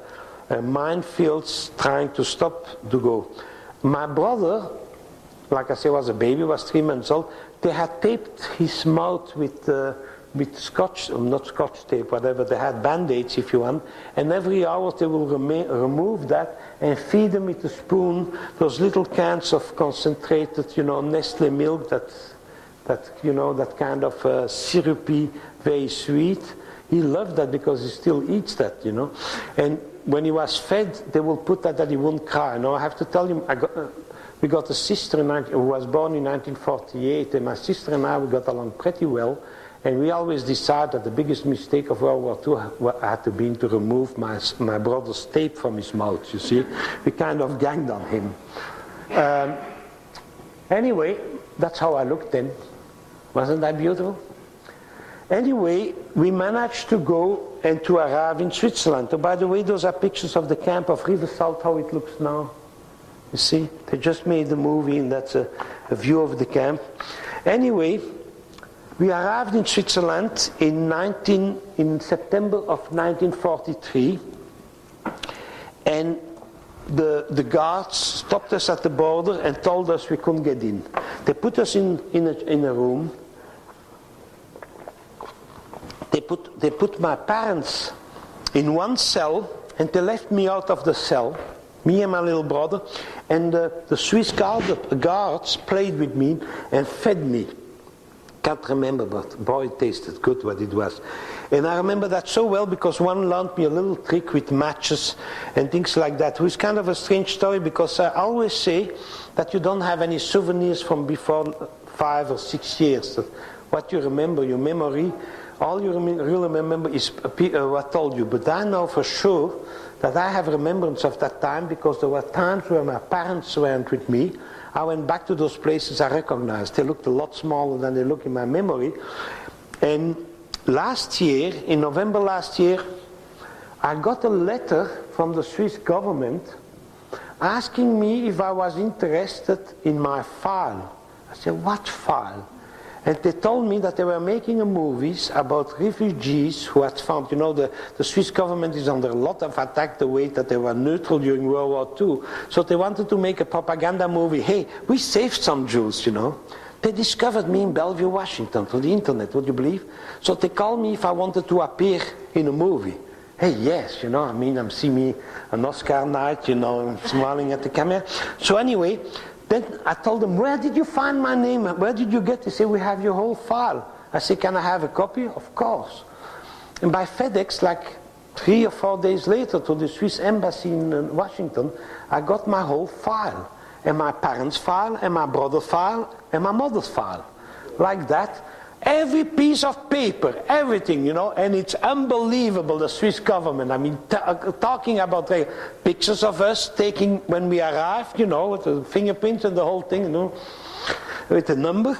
minefields trying to stop to go. My brother, like I say, was a baby, was 3 months old. They had taped his mouth with scotch, not scotch tape, whatever. They had band-aids, if you want. And every hour they will remove that and feed them with a spoon those little cans of concentrated, you know, Nestle milk that you know, that kind of syrupy, very sweet. He loved that because he still eats that, you know. And when he was fed, they will put that he wouldn't cry. Now I have to tell you, we got a sister who was born in 1948, and my sister and I, we got along pretty well. And we always decided that the biggest mistake of World War II had to be to remove my brother's tape from his mouth, you see. We kind of ganged on him. Anyway, that's how I looked then. Wasn't that beautiful? Anyway, we managed to go and to arrive in Switzerland. Oh, by the way, those are pictures of the camp of Riversalt, how it looks now. You see, they just made the movie, and that's a view of the camp. Anyway, we arrived in Switzerland in September of 1943, and the guards stopped us at the border and told us we couldn't get in. They put us in a room. They put my parents in one cell, and they left me out of the cell, me and my little brother, and the Swiss guards played with me and fed me. Can't remember, but boy, it tasted good what it was. And I remember that so well because one learned me a little trick with matches and things like that. It was kind of a strange story because I always say that you don't have any souvenirs from before 5 or 6 years. What you remember, your memory, all you really remember is what told you. But I know for sure that I have remembrance of that time because there were times where my parents weren't with me. I went back to those places I recognized. They looked a lot smaller than they look in my memory. And last year, in November last year, I got a letter from the Swiss government asking me if I was interested in my file. I said, what file? And they told me that they were making a movies about refugees who had found, you know, the Swiss government is under a lot of attack the way that they were neutral during World War II. So they wanted to make a propaganda movie. Hey, we saved some Jews, you know. They discovered me in Bellevue, Washington, through the internet, would you believe? So they called me if I wanted to appear in a movie. Hey, yes, you know, I mean, I'm seeing me an Oscar night, you know, I'm smiling at the camera. So anyway, then I told them, where did you find my name? Where did you get it? They say, we have your whole file. I said, can I have a copy? Of course. And by FedEx, like 3 or 4 days later, to the Swiss embassy in Washington, I got my whole file. And my parents' file, and my brother's file, and my mother's file. Like that. Every piece of paper, everything, you know, and it's unbelievable, the Swiss government. I mean, talking about the pictures of us taking when we arrived, you know, with the fingerprints and the whole thing, you know, with the number.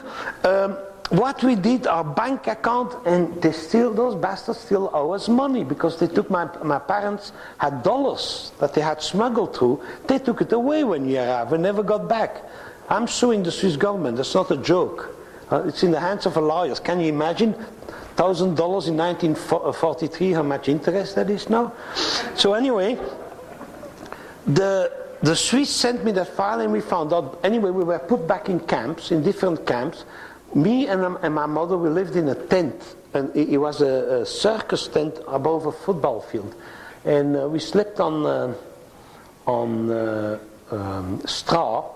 What we did, our bank account, and they still, those bastards still owe us money because they took my parents had dollars that they had smuggled through. They took it away when we arrived. We never got back. I'm suing the Swiss government. That's not a joke. It's in the hands of a lawyer. Can you imagine $1,000 in 1943, how much interest that is now? So anyway, the Swiss sent me that file and we found out, anyway, we were put back in camps, in different camps. Me and my mother, we lived in a tent, and it was a circus tent above a football field. And we slept on straw.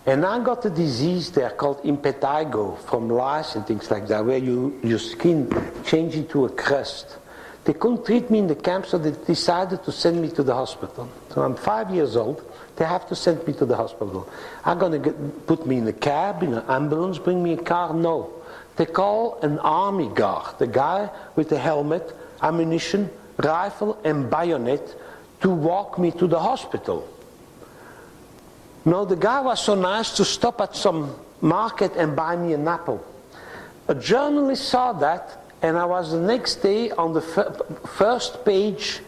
And I got a disease there called impetigo from lice and things like that, where your skin changes into a crust. They couldn't treat me in the camp, so they decided to send me to the hospital. So I'm 5 years old. They have to send me to the hospital. I'm going to put me in a cab, in an ambulance, bring me a car? No. They call an army guard, the guy with the helmet, ammunition, rifle and bayonet, to walk me to the hospital. No, the guy was so nice to stop at some market and buy me an apple. A journalist saw that, and I was the next day on the first page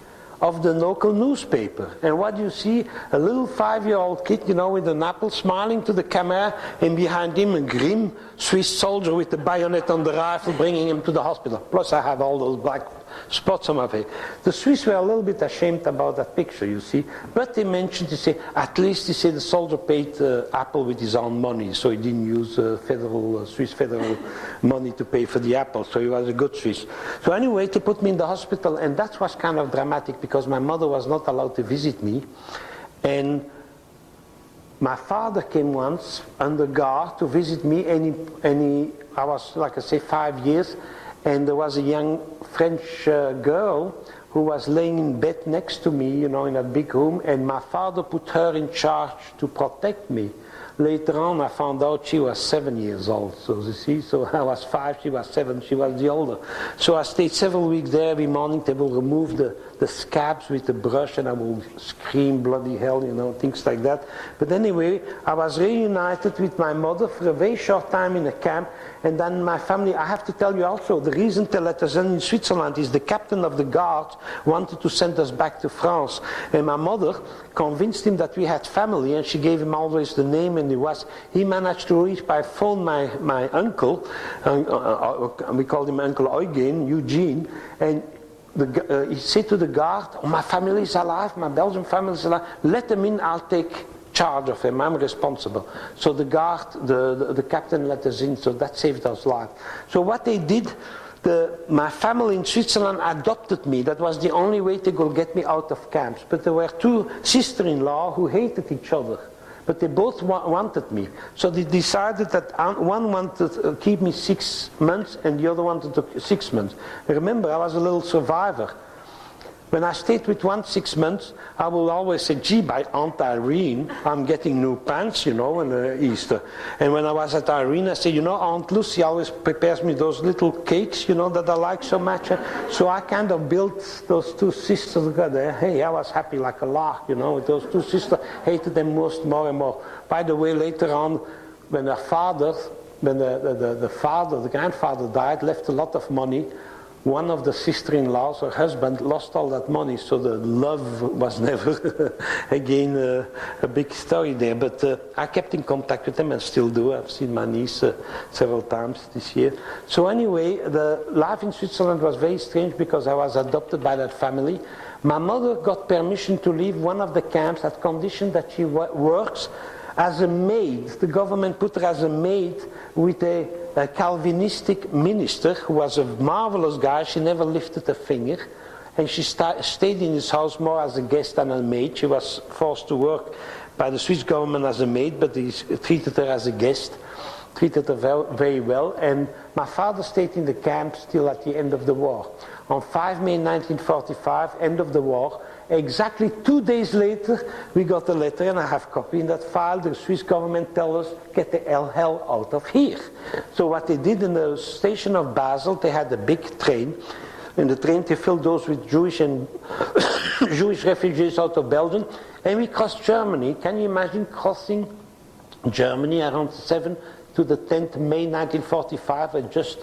of the local newspaper. And what do you see? A little 5-year-old kid, you know, with an apple, smiling to the camera, and behind him a grim Swiss soldier with the bayonet on the rifle, bringing him to the hospital. Plus I have all those black spots on my face. The Swiss were a little bit ashamed about that picture, you see. But they mentioned, they say, at least they say the soldier paid apple with his own money, so he didn't use Swiss federal money to pay for the apple, so he was a good Swiss. So anyway, they put me in the hospital, and that was kind of dramatic because my mother was not allowed to visit me. And my father came once under guard to visit me, and I was, like I say, 5 years, and there was a young French girl who was laying in bed next to me, you know, in a big room, and my father put her in charge to protect me. Later on, I found out she was 7 years old, so you see, so I was 5, she was 7, she was the older. So I stayed several weeks there. Every morning they will remove the scabs with the brush, and I will scream bloody hell, you know, things like that. But anyway, I was reunited with my mother for a very short time in a camp, and then my family, I have to tell you also, the reason they let us in Switzerland is the captain of the guard wanted to send us back to France, and my mother convinced him that we had family, and she gave him always the name, and he managed to reach by phone my uncle, we called him Uncle Eugene, and he said to the guard, oh, my family is alive, my Belgian family is alive, let them in, I'll take charge of him, I'm responsible. So the guard, the captain let us in, so that saved us life. So what they did, my family in Switzerland adopted me. That was the only way to go get me out of camps. But there were 2 sisters-in-law who hated each other. But they both wanted me. So they decided that one wanted to keep me 6 months and the other wanted to 6 months. Remember, I was a little survivor. When I stayed with one 6 months, I will always say, gee, by Aunt Irene, I'm getting new pants, you know, on Easter. And when I was at Irene, I said, you know, Aunt Lucy always prepares me those little cakes, you know, that I like so much. So I kind of built those 2 sisters together. Hey, I was happy like a lark, you know, with those 2 sisters. Hated them more and more. By the way, later on, when the grandfather died, left a lot of money. One of the sister-in-laws, her husband, lost all that money, so the love was never again a big story there. But I kept in contact with them and still do. I've seen my niece several times this year. So anyway, the life in Switzerland was very strange because I was adopted by that family. My mother got permission to leave one of the camps at condition that she works as a maid. The government put her as a maid with a Calvinistic minister who was a marvelous guy. She never lifted a finger. and she stayed in his house more as a guest than a maid. She was forced to work by the Swiss government as a maid, but he treated her as a guest, treated her very well. And my father stayed in the camp till at the end of the war. On 5 May 1945, end of the war, exactly 2 days later, we got a letter, and I have a copy in that file. The Swiss government tells us, get the hell out of here. So what they did in the station of Basel, they had a big train. In the train, they filled those with Jewish and Jewish refugees out of Belgium. And we crossed Germany. Can you imagine crossing Germany around 7 to the 10th May 1945, and just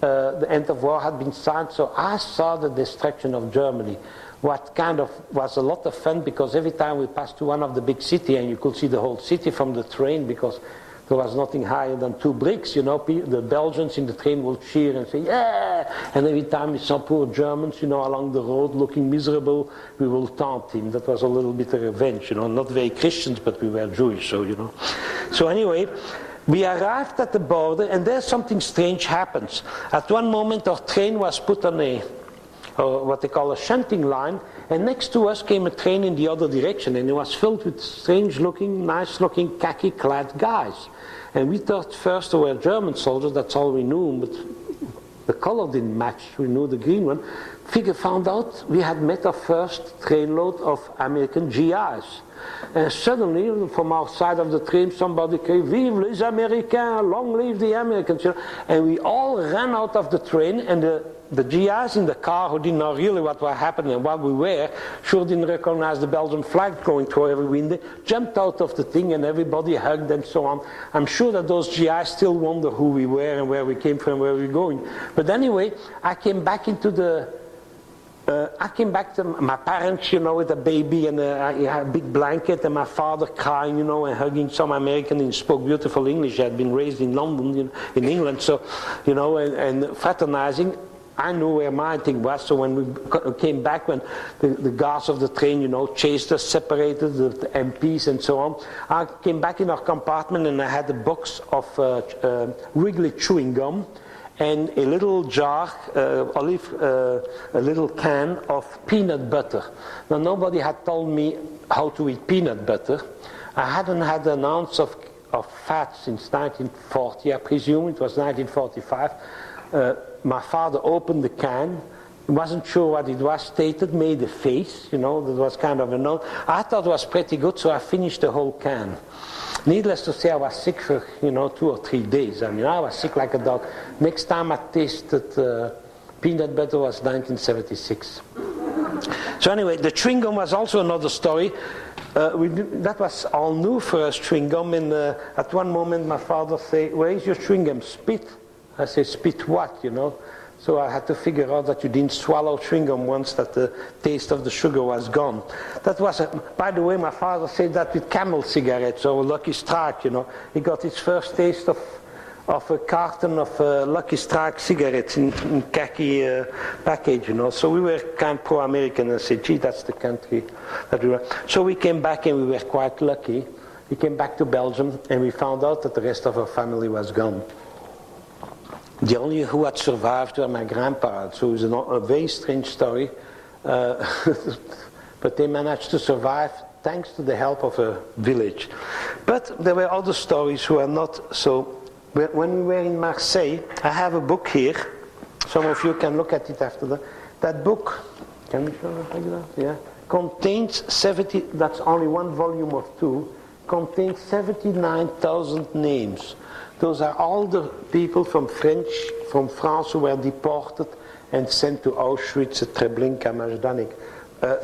the end of war had been signed. So I saw the destruction of Germany. What kind of was a lot of fun, because every time we passed to one of the big cities, and you could see the whole city from the train, because there was nothing higher than 2 bricks, you know, the Belgians in the train will cheer and say, yeah! And every time we saw poor Germans, you know, along the road looking miserable, we will taunt him. That was a little bit of revenge, you know, not very Christians, but we were Jewish, so, you know. So anyway, we arrived at the border, and there something strange happens. At one moment, our train was put on what they call a shunting line, and next to us came a train in the other direction, and it was filled with strange-looking, nice-looking, khaki-clad guys. And we thought first they were German soldiers, that's all we knew, but the color didn't match. We knew the green one. Found out we had met our first trainload of American GIs. And suddenly, from our side of the train, somebody came, "Vive les Américains, long live the Americans." You know? And we all ran out of the train, and the GIs in the car, who didn't know really what was happening and what we were, sure didn't recognize the Belgian flag going through every window, jumped out of the thing, and everybody hugged and so on. I'm sure that those GIs still wonder who we were and where we came from, where we were going. But anyway, I came back to my parents, you know, with a baby, and I had a big blanket, and my father crying, you know, and hugging some American. He spoke beautiful English. He had been raised in London, you know, in England, so, you know, and fraternizing. I knew where my thing was, so when we came back, when the guards of the train, you know, chased us, separated the MPs and so on, I came back in our compartment, and I had a box of Wrigley chewing gum, and a little jar, a little can of peanut butter. Now, nobody had told me how to eat peanut butter. I hadn't had an ounce of fat since 1940, I presume. It was 1945. My father opened the can, wasn't sure what it was, stated, made a face, you know, that was kind of a note. I thought it was pretty good, so I finished the whole can. Needless to say, I was sick for, you know, 2 or 3 days. I mean, I was sick like a dog. Next time I tasted peanut butter was 1976. So anyway, the chewing gum was also another story. That was all new for us, chewing gum. And at one moment, my father said, "Where is your chewing gum? Spit." I said, "Spit what, you know?" So I had to figure out that you didn't swallow chewing gum once that the taste of the sugar was gone. That was, by the way, my father said that with Camel cigarettes, or Lucky Strike, you know. He got his first taste of a carton of Lucky Strike cigarettes in khaki package, you know. So we were kind of pro-American, and said, "Gee, that's the country that we were." So we came back, and we were quite lucky. We came back to Belgium, and we found out that the rest of our family was gone. The only who had survived were my grandparents, so it was a very strange story. But they managed to survive thanks to the help of a village. But there were other stories who are not so. When we were in Marseille, I have a book here. Some of you can look at it after that. That book, can we show it like that? Yeah. Contains 70, that's only one volume of 2, contains 79,000 names. Those are all the people from France who were deported and sent to Auschwitz, Treblinka, Majdanek.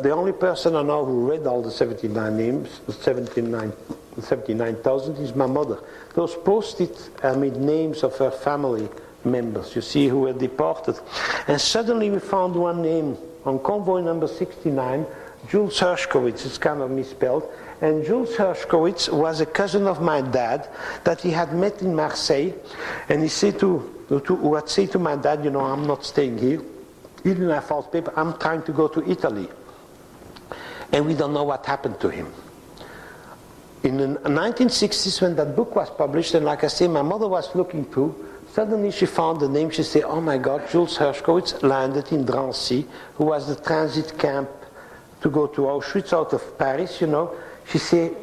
The only person I know who read all the 79 names, 79,000, is my mother. Those post-it names of her family members, you see, who were deported. And suddenly we found one name on convoy number 69, Jules Herschkowitz. It's kind of misspelled. And Jules Herschkowitz was a cousin of my dad that he had met in Marseille. And he said who had said to my dad, "You know, I'm not staying here. He didn't have false paper. I'm trying to go to Italy." And we don't know what happened to him. In the 1960s, when that book was published, and like I say, my mother was looking through, Suddenly she found the name. She said, oh my God, Jules Herschkowitz landed in Drancy, who was the transit camp to go to Auschwitz out of Paris, you know. She said,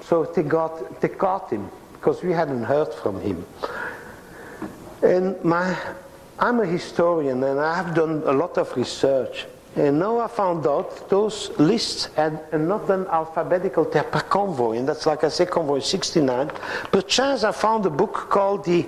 so they caught him, because we hadn't heard from him. And I'm a historian, and I have done a lot of research. And now I found out those lists are not done alphabetical, they're per convoy, and that's, like I say, convoy 69. Perchance I found a book called the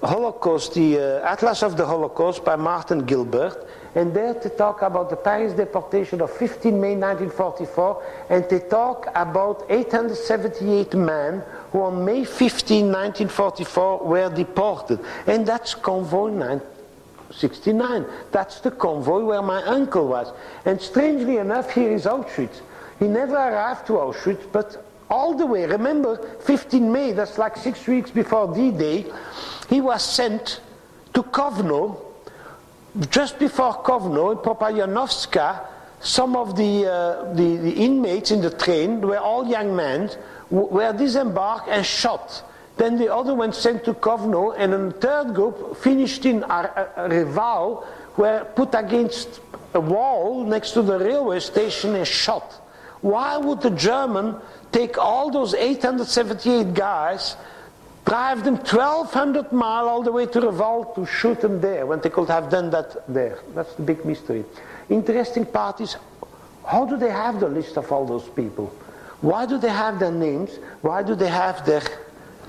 Holocaust, the Atlas of the Holocaust by Martin Gilbert, and there they talk about the Paris deportation of 15 May 1944, and they talk about 878 men who on May 15, 1944 were deported, and that's convoy 969. That's the convoy where my uncle was. And strangely enough, here is Auschwitz. He never arrived to Auschwitz, but all the way, remember, 15 May, that's like 6 weeks before D-Day, he was sent to Kovno. Just before Kovno, in Popayanovska, some of the inmates in the train were all young men, were disembarked and shot. Then the other one sent to Kovno, and a third group finished in Reval, were put against a wall next to the railway station and shot. Why would the German take all those 878 guys, drive them 1,200 miles all the way to Reval to shoot them there, when they could have done that there? That's the big mystery. Interesting part is, how do they have the list of all those people? Why do they have their names? Why do they have their,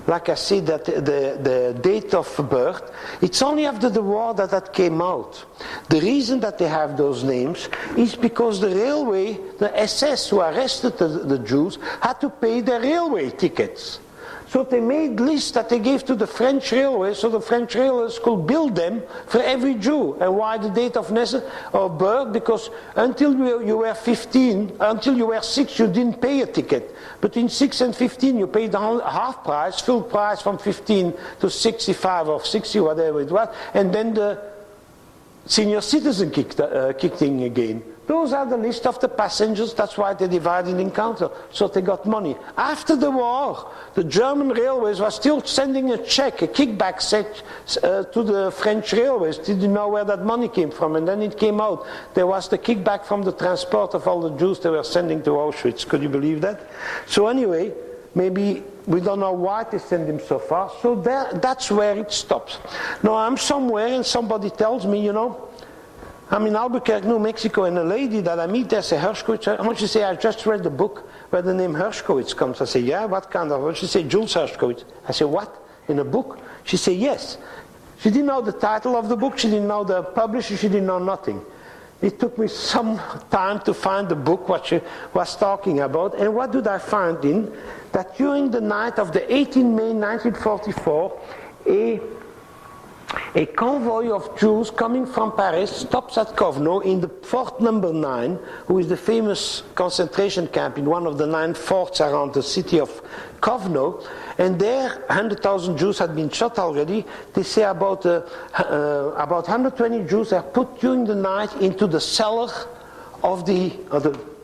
like I said, that the date of birth? It's only after the war that came out. The reason that they have those names is because the railway, the SS who arrested the Jews, had to pay their railway tickets. So they made lists that they gave to the French railways, so the French railways could bill them for every Jew. And why the date of birth? Because until you were 15, until you were 6, you didn't pay a ticket. But in 6 and 15, you paid the half price, full price from 15 to 65 or 60, whatever it was. And then the senior citizen kicked in again. Those are the list of the passengers. That's why they divided in council, so they got money. After the war, the German railways were still sending a check, a kickback check to the French railways. Didn't know where that money came from, and then it came out. There was the kickback from the transport of all the Jews they were sending to Auschwitz. Could you believe that? So anyway, maybe we don't know why they send him so far. So that's where it stops. Now I'm somewhere and somebody tells me, you know, I'm in Albuquerque, New Mexico, and a lady that I meet there says, Herschkowitz, I want you to say, I just read the book where the name Herschkowitz comes. I say, yeah, what kind of? She said, Jules Herschkowitz. I said, what? In a book? She said, yes. She didn't know the title of the book, she didn't know the publisher, she didn't know nothing. It took me some time to find the book, what she was talking about, and what did I find in? That during the night of the 18 May 1944, a convoy of Jews coming from Paris stops at Kovno in the fort number 9, who is the famous concentration camp in one of the 9 forts around the city of Kovno. And there, 100,000 Jews had been shot already. They say about 120 Jews are put during the night into the cellar of the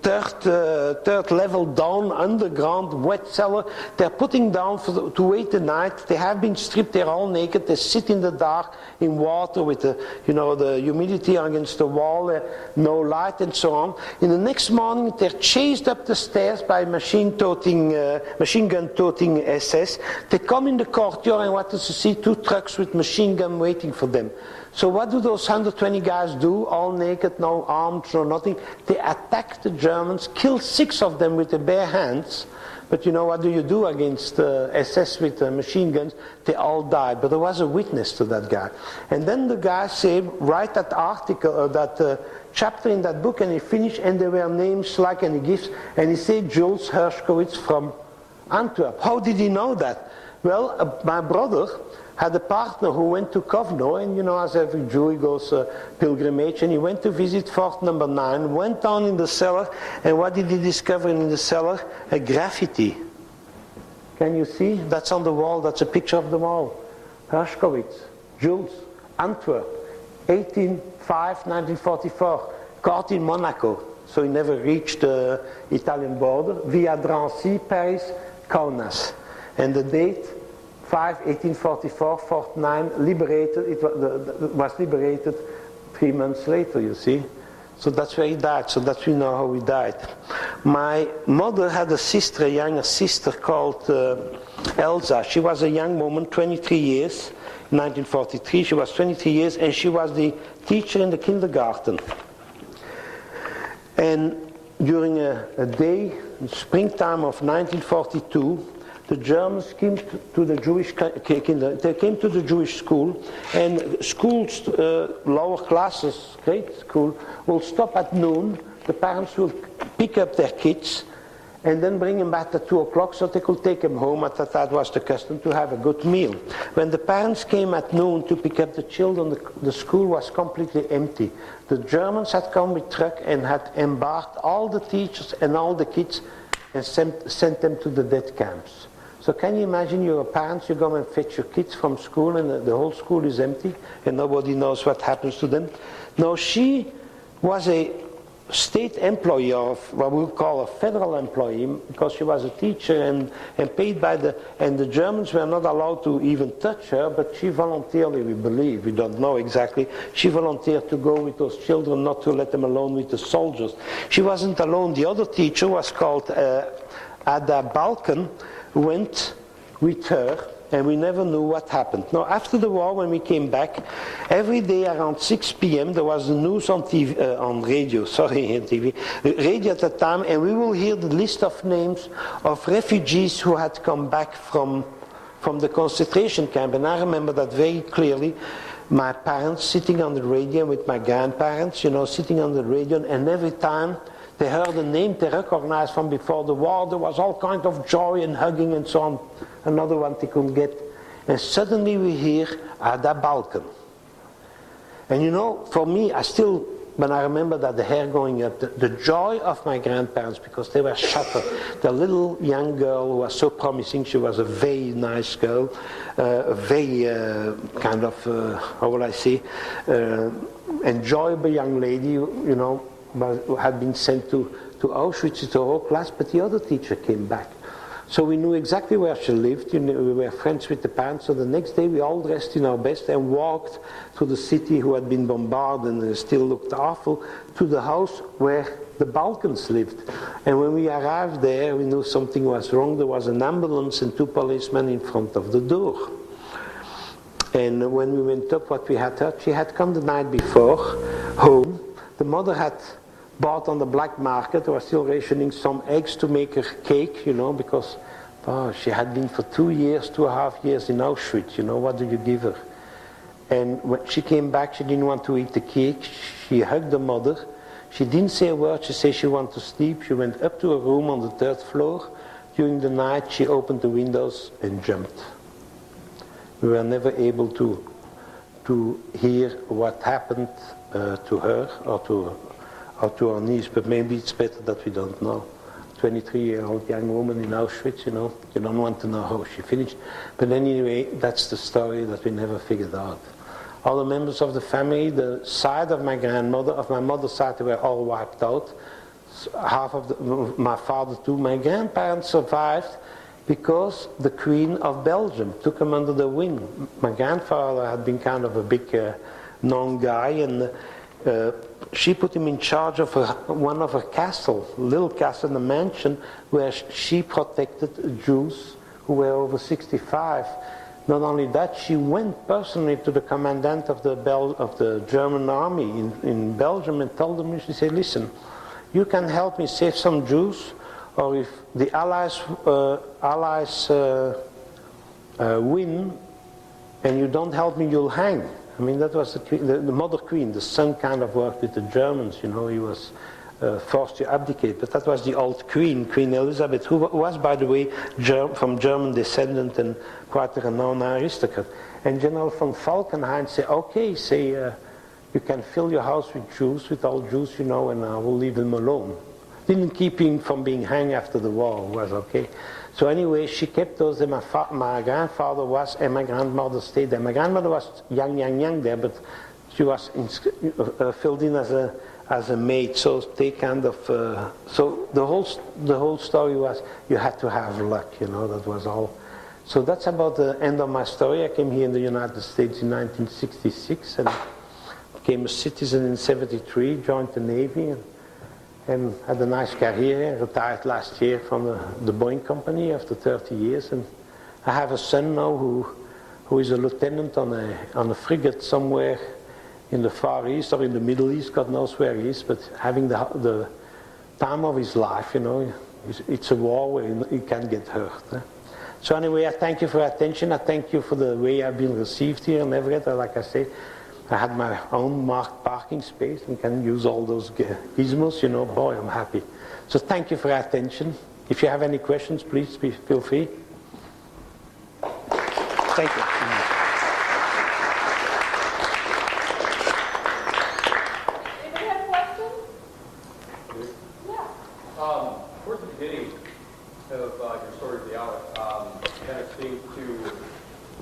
third level down, underground, wet cellar. They're putting down to wait the night. They have been stripped, they're all naked. They sit in the dark in water with the humidity against the wall, no light and so on. In the next morning, they're chased up the stairs by machine gun toting SS. They come in the courtyard, and what does you see? 2 trucks with machine gun waiting for them. So what do those 120 guys do? All naked, no arms, no nothing. They attack the Germans, kill 6 of them with their bare hands. But you know, what do you do against SS with machine guns? They all died. But there was a witness to that guy. And then the guy said, write that article, that chapter in that book, and he finished, and there were names like, and he gives, and he said Jules Herschkowitz from Antwerp. How did he know that? Well, my brother had a partner who went to Kovno, and you know, as every Jew, he goes pilgrimage, and he went to visit fort number 9, went down in the cellar, and what did he discover in the cellar? A graffiti. Can you see? That's on the wall, that's a picture of the wall. Herschkowitz, Jules, Antwerp, 18/5/1944, caught in Monaco, so he never reached the Italian border, via Drancy, Paris, Kaunas. And the date, 1844, Fort 9, liberated. It was liberated 3 months later, you see. So that's where he died. So that we know how he died. My mother had a sister, a younger sister called Elsa. She was a young woman, 23 years. In 1943, she was 23 years, and she was the teacher in the kindergarten. And during a day, in springtime of 1942, the Germans came to the Jewish they came to the Jewish school, and schools, lower classes, grade school, will stop at noon. The parents will pick up their kids and then bring them back at 2 o'clock so they could take them home. At that was the custom to have a good meal. When the parents came at noon to pick up the children, the school was completely empty. The Germans had come with truck and had embarked all the teachers and all the kids and sent them to the death camps. So can you imagine, you're a parent, you go and fetch your kids from school and the whole school is empty and nobody knows what happens to them. Now she was a state employee, of what we call a federal employee, because she was a teacher and paid by and the Germans were not allowed to even touch her, but she voluntarily, we believe, we don't know exactly, she volunteered to go with those children, not to let them alone with the soldiers. She wasn't alone. The other teacher was called Ada Balkan, went with her, and we never knew what happened. Now, after the war, when we came back, every day around 6 p.m. there was the news on TV, on radio at the time, and we will hear the list of names of refugees who had come back from the concentration camp. And I remember that very clearly. My parents sitting on the radio with my grandparents, sitting on the radio, and every time they heard a name they recognized from before the war, there was all kind of joy and hugging and so on. Another one they couldn't get. And suddenly we hear Ada Balkan. And for me, when I remember that, the hair going up, the joy of my grandparents, because they were shattered. The little young girl who was so promising, she was a very nice girl, a very kind of, how will I say, enjoyable young lady, had been sent to Auschwitz to her whole class, but the other teacher came back. So we knew exactly where she lived. We were friends with the parents. So the next day we all dressed in our best and walked to the city who had been bombarded and still looked awful, to the house where the Balkans lived. And when we arrived there, we knew something was wrong. There was an ambulance and 2 policemen in front of the door. And when we went up, what we had heard, she had come the night before home. The mother had bought on the black market. They were still rationing some eggs to make her cake, because she had been for 2.5 years in Auschwitz. What do you give her? And when she came back, she didn't want to eat the cake. She hugged the mother. She didn't say a word. She said she wanted to sleep. She went up to a room on the 3rd floor. During the night, she opened the windows and jumped. We were never able to hear what happened to her or to our niece, but maybe it's better that we don't know. 23-year-old young woman in Auschwitz, you don't want to know how she finished. But anyway, that's the story that we never figured out. All the members of the family, the side of my grandmother, of my mother's side, they were all wiped out. Half of my father too. My grandparents survived because the Queen of Belgium took them under the wing. My grandfather had been kind of a big known guy, and she put him in charge of one of her castles, little castle in a mansion, where she protected Jews who were over 65. Not only that, she went personally to the commandant of the German army in Belgium and told them, she said, listen, you can help me save some Jews, or if the Allies win and you don't help me, you'll hang. I mean, that was the mother queen. The son kind of worked with the Germans, he was forced to abdicate. But that was the old queen, Queen Elizabeth, who was, by the way, from German descendant and quite a renowned aristocrat. And General von Falkenhayn said, okay, you can fill your house with Jews, with all Jews, and I will leave them alone. Didn't keep him from being hanged after the war, was okay. So anyway, she kept those, and my grandfather was, and my grandmother stayed there. My grandmother was young there, but she was filled in as a maid, so they kind of, so the whole story was, you had to have luck, that was all. So that's about the end of my story. I came here in the United States in 1966 and became a citizen in 73, joined the Navy, and had a nice career. Retired last year from the Boeing company after 30 years. And I have a son now who is a lieutenant on a frigate somewhere in the Far East or in the Middle East, God knows where he is, but having the time of his life, you know. It's a war where he can get hurt. So anyway, I thank you for your attention. I thank you for the way I've been received here in Everett. Like I say, I had my own marked parking space and can use all those gizmos, you know. Boy, I'm happy. So thank you for your attention. If you have any questions, please feel free. Thank you. Anybody have questions? Yeah. Towards the beginning of your story of the hour, kind of seemed to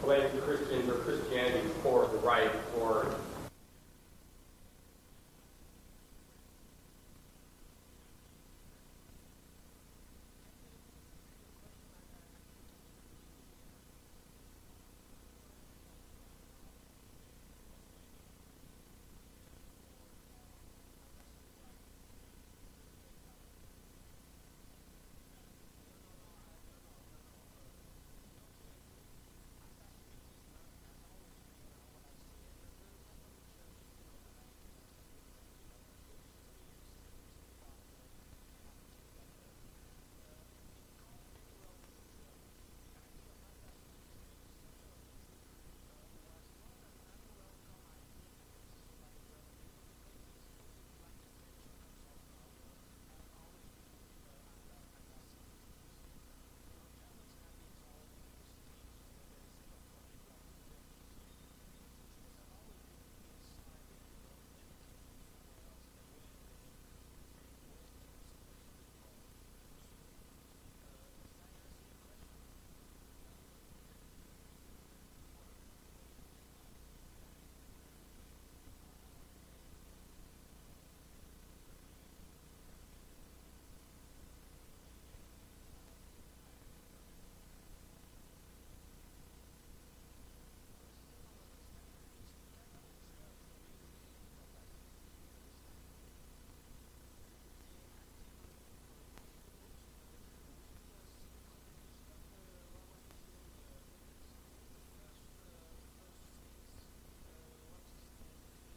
blame Christians or Christianity for the right or